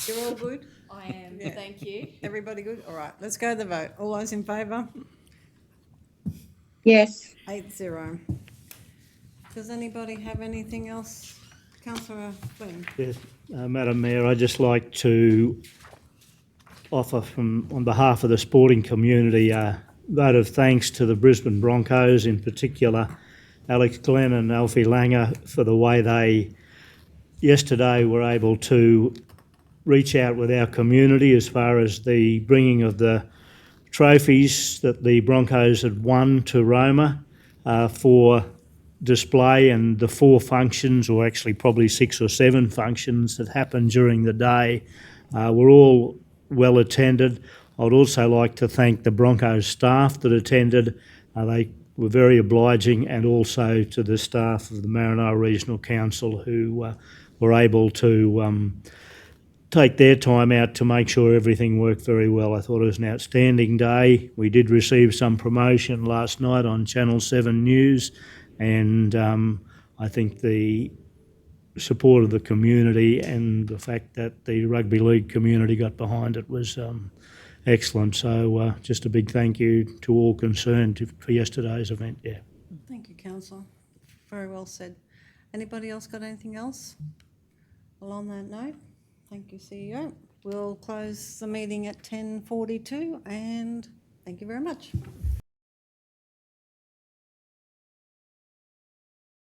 You're all good? I am, yeah. Thank you. Everybody good? All right, let's go to the vote. All those in favour? Yes. 8-0. Does anybody have anything else? Councillor Flynn? Yes, Madam Mayor, I'd just like to offer on behalf of the sporting community a vote of thanks to the Brisbane Broncos, in particular Alex Glenn and Alfie Langer, for the way they yesterday were able to reach out with our community as far as the bringing of the trophies that the Broncos had won to Roma for display, and the 4 functions, or actually probably 6 or 7 functions that happened during the day were all well attended. I'd also like to thank the Broncos staff that attended. They were very obliging, and also to the staff of the Maranoa Regional Council who were able to take their time out to make sure everything worked very well. I thought it was an outstanding day. We did receive some promotion last night on Channel 7 News, and I think the support of the community and the fact that the rugby league community got behind it was excellent. So just a big thank you to all concerned for yesterday's event. Yeah. Thank you, councillor. Very well said. Anybody else got anything else? Well, on that note, thank you, CEO. We'll close the meeting at 10:42, and thank you very much.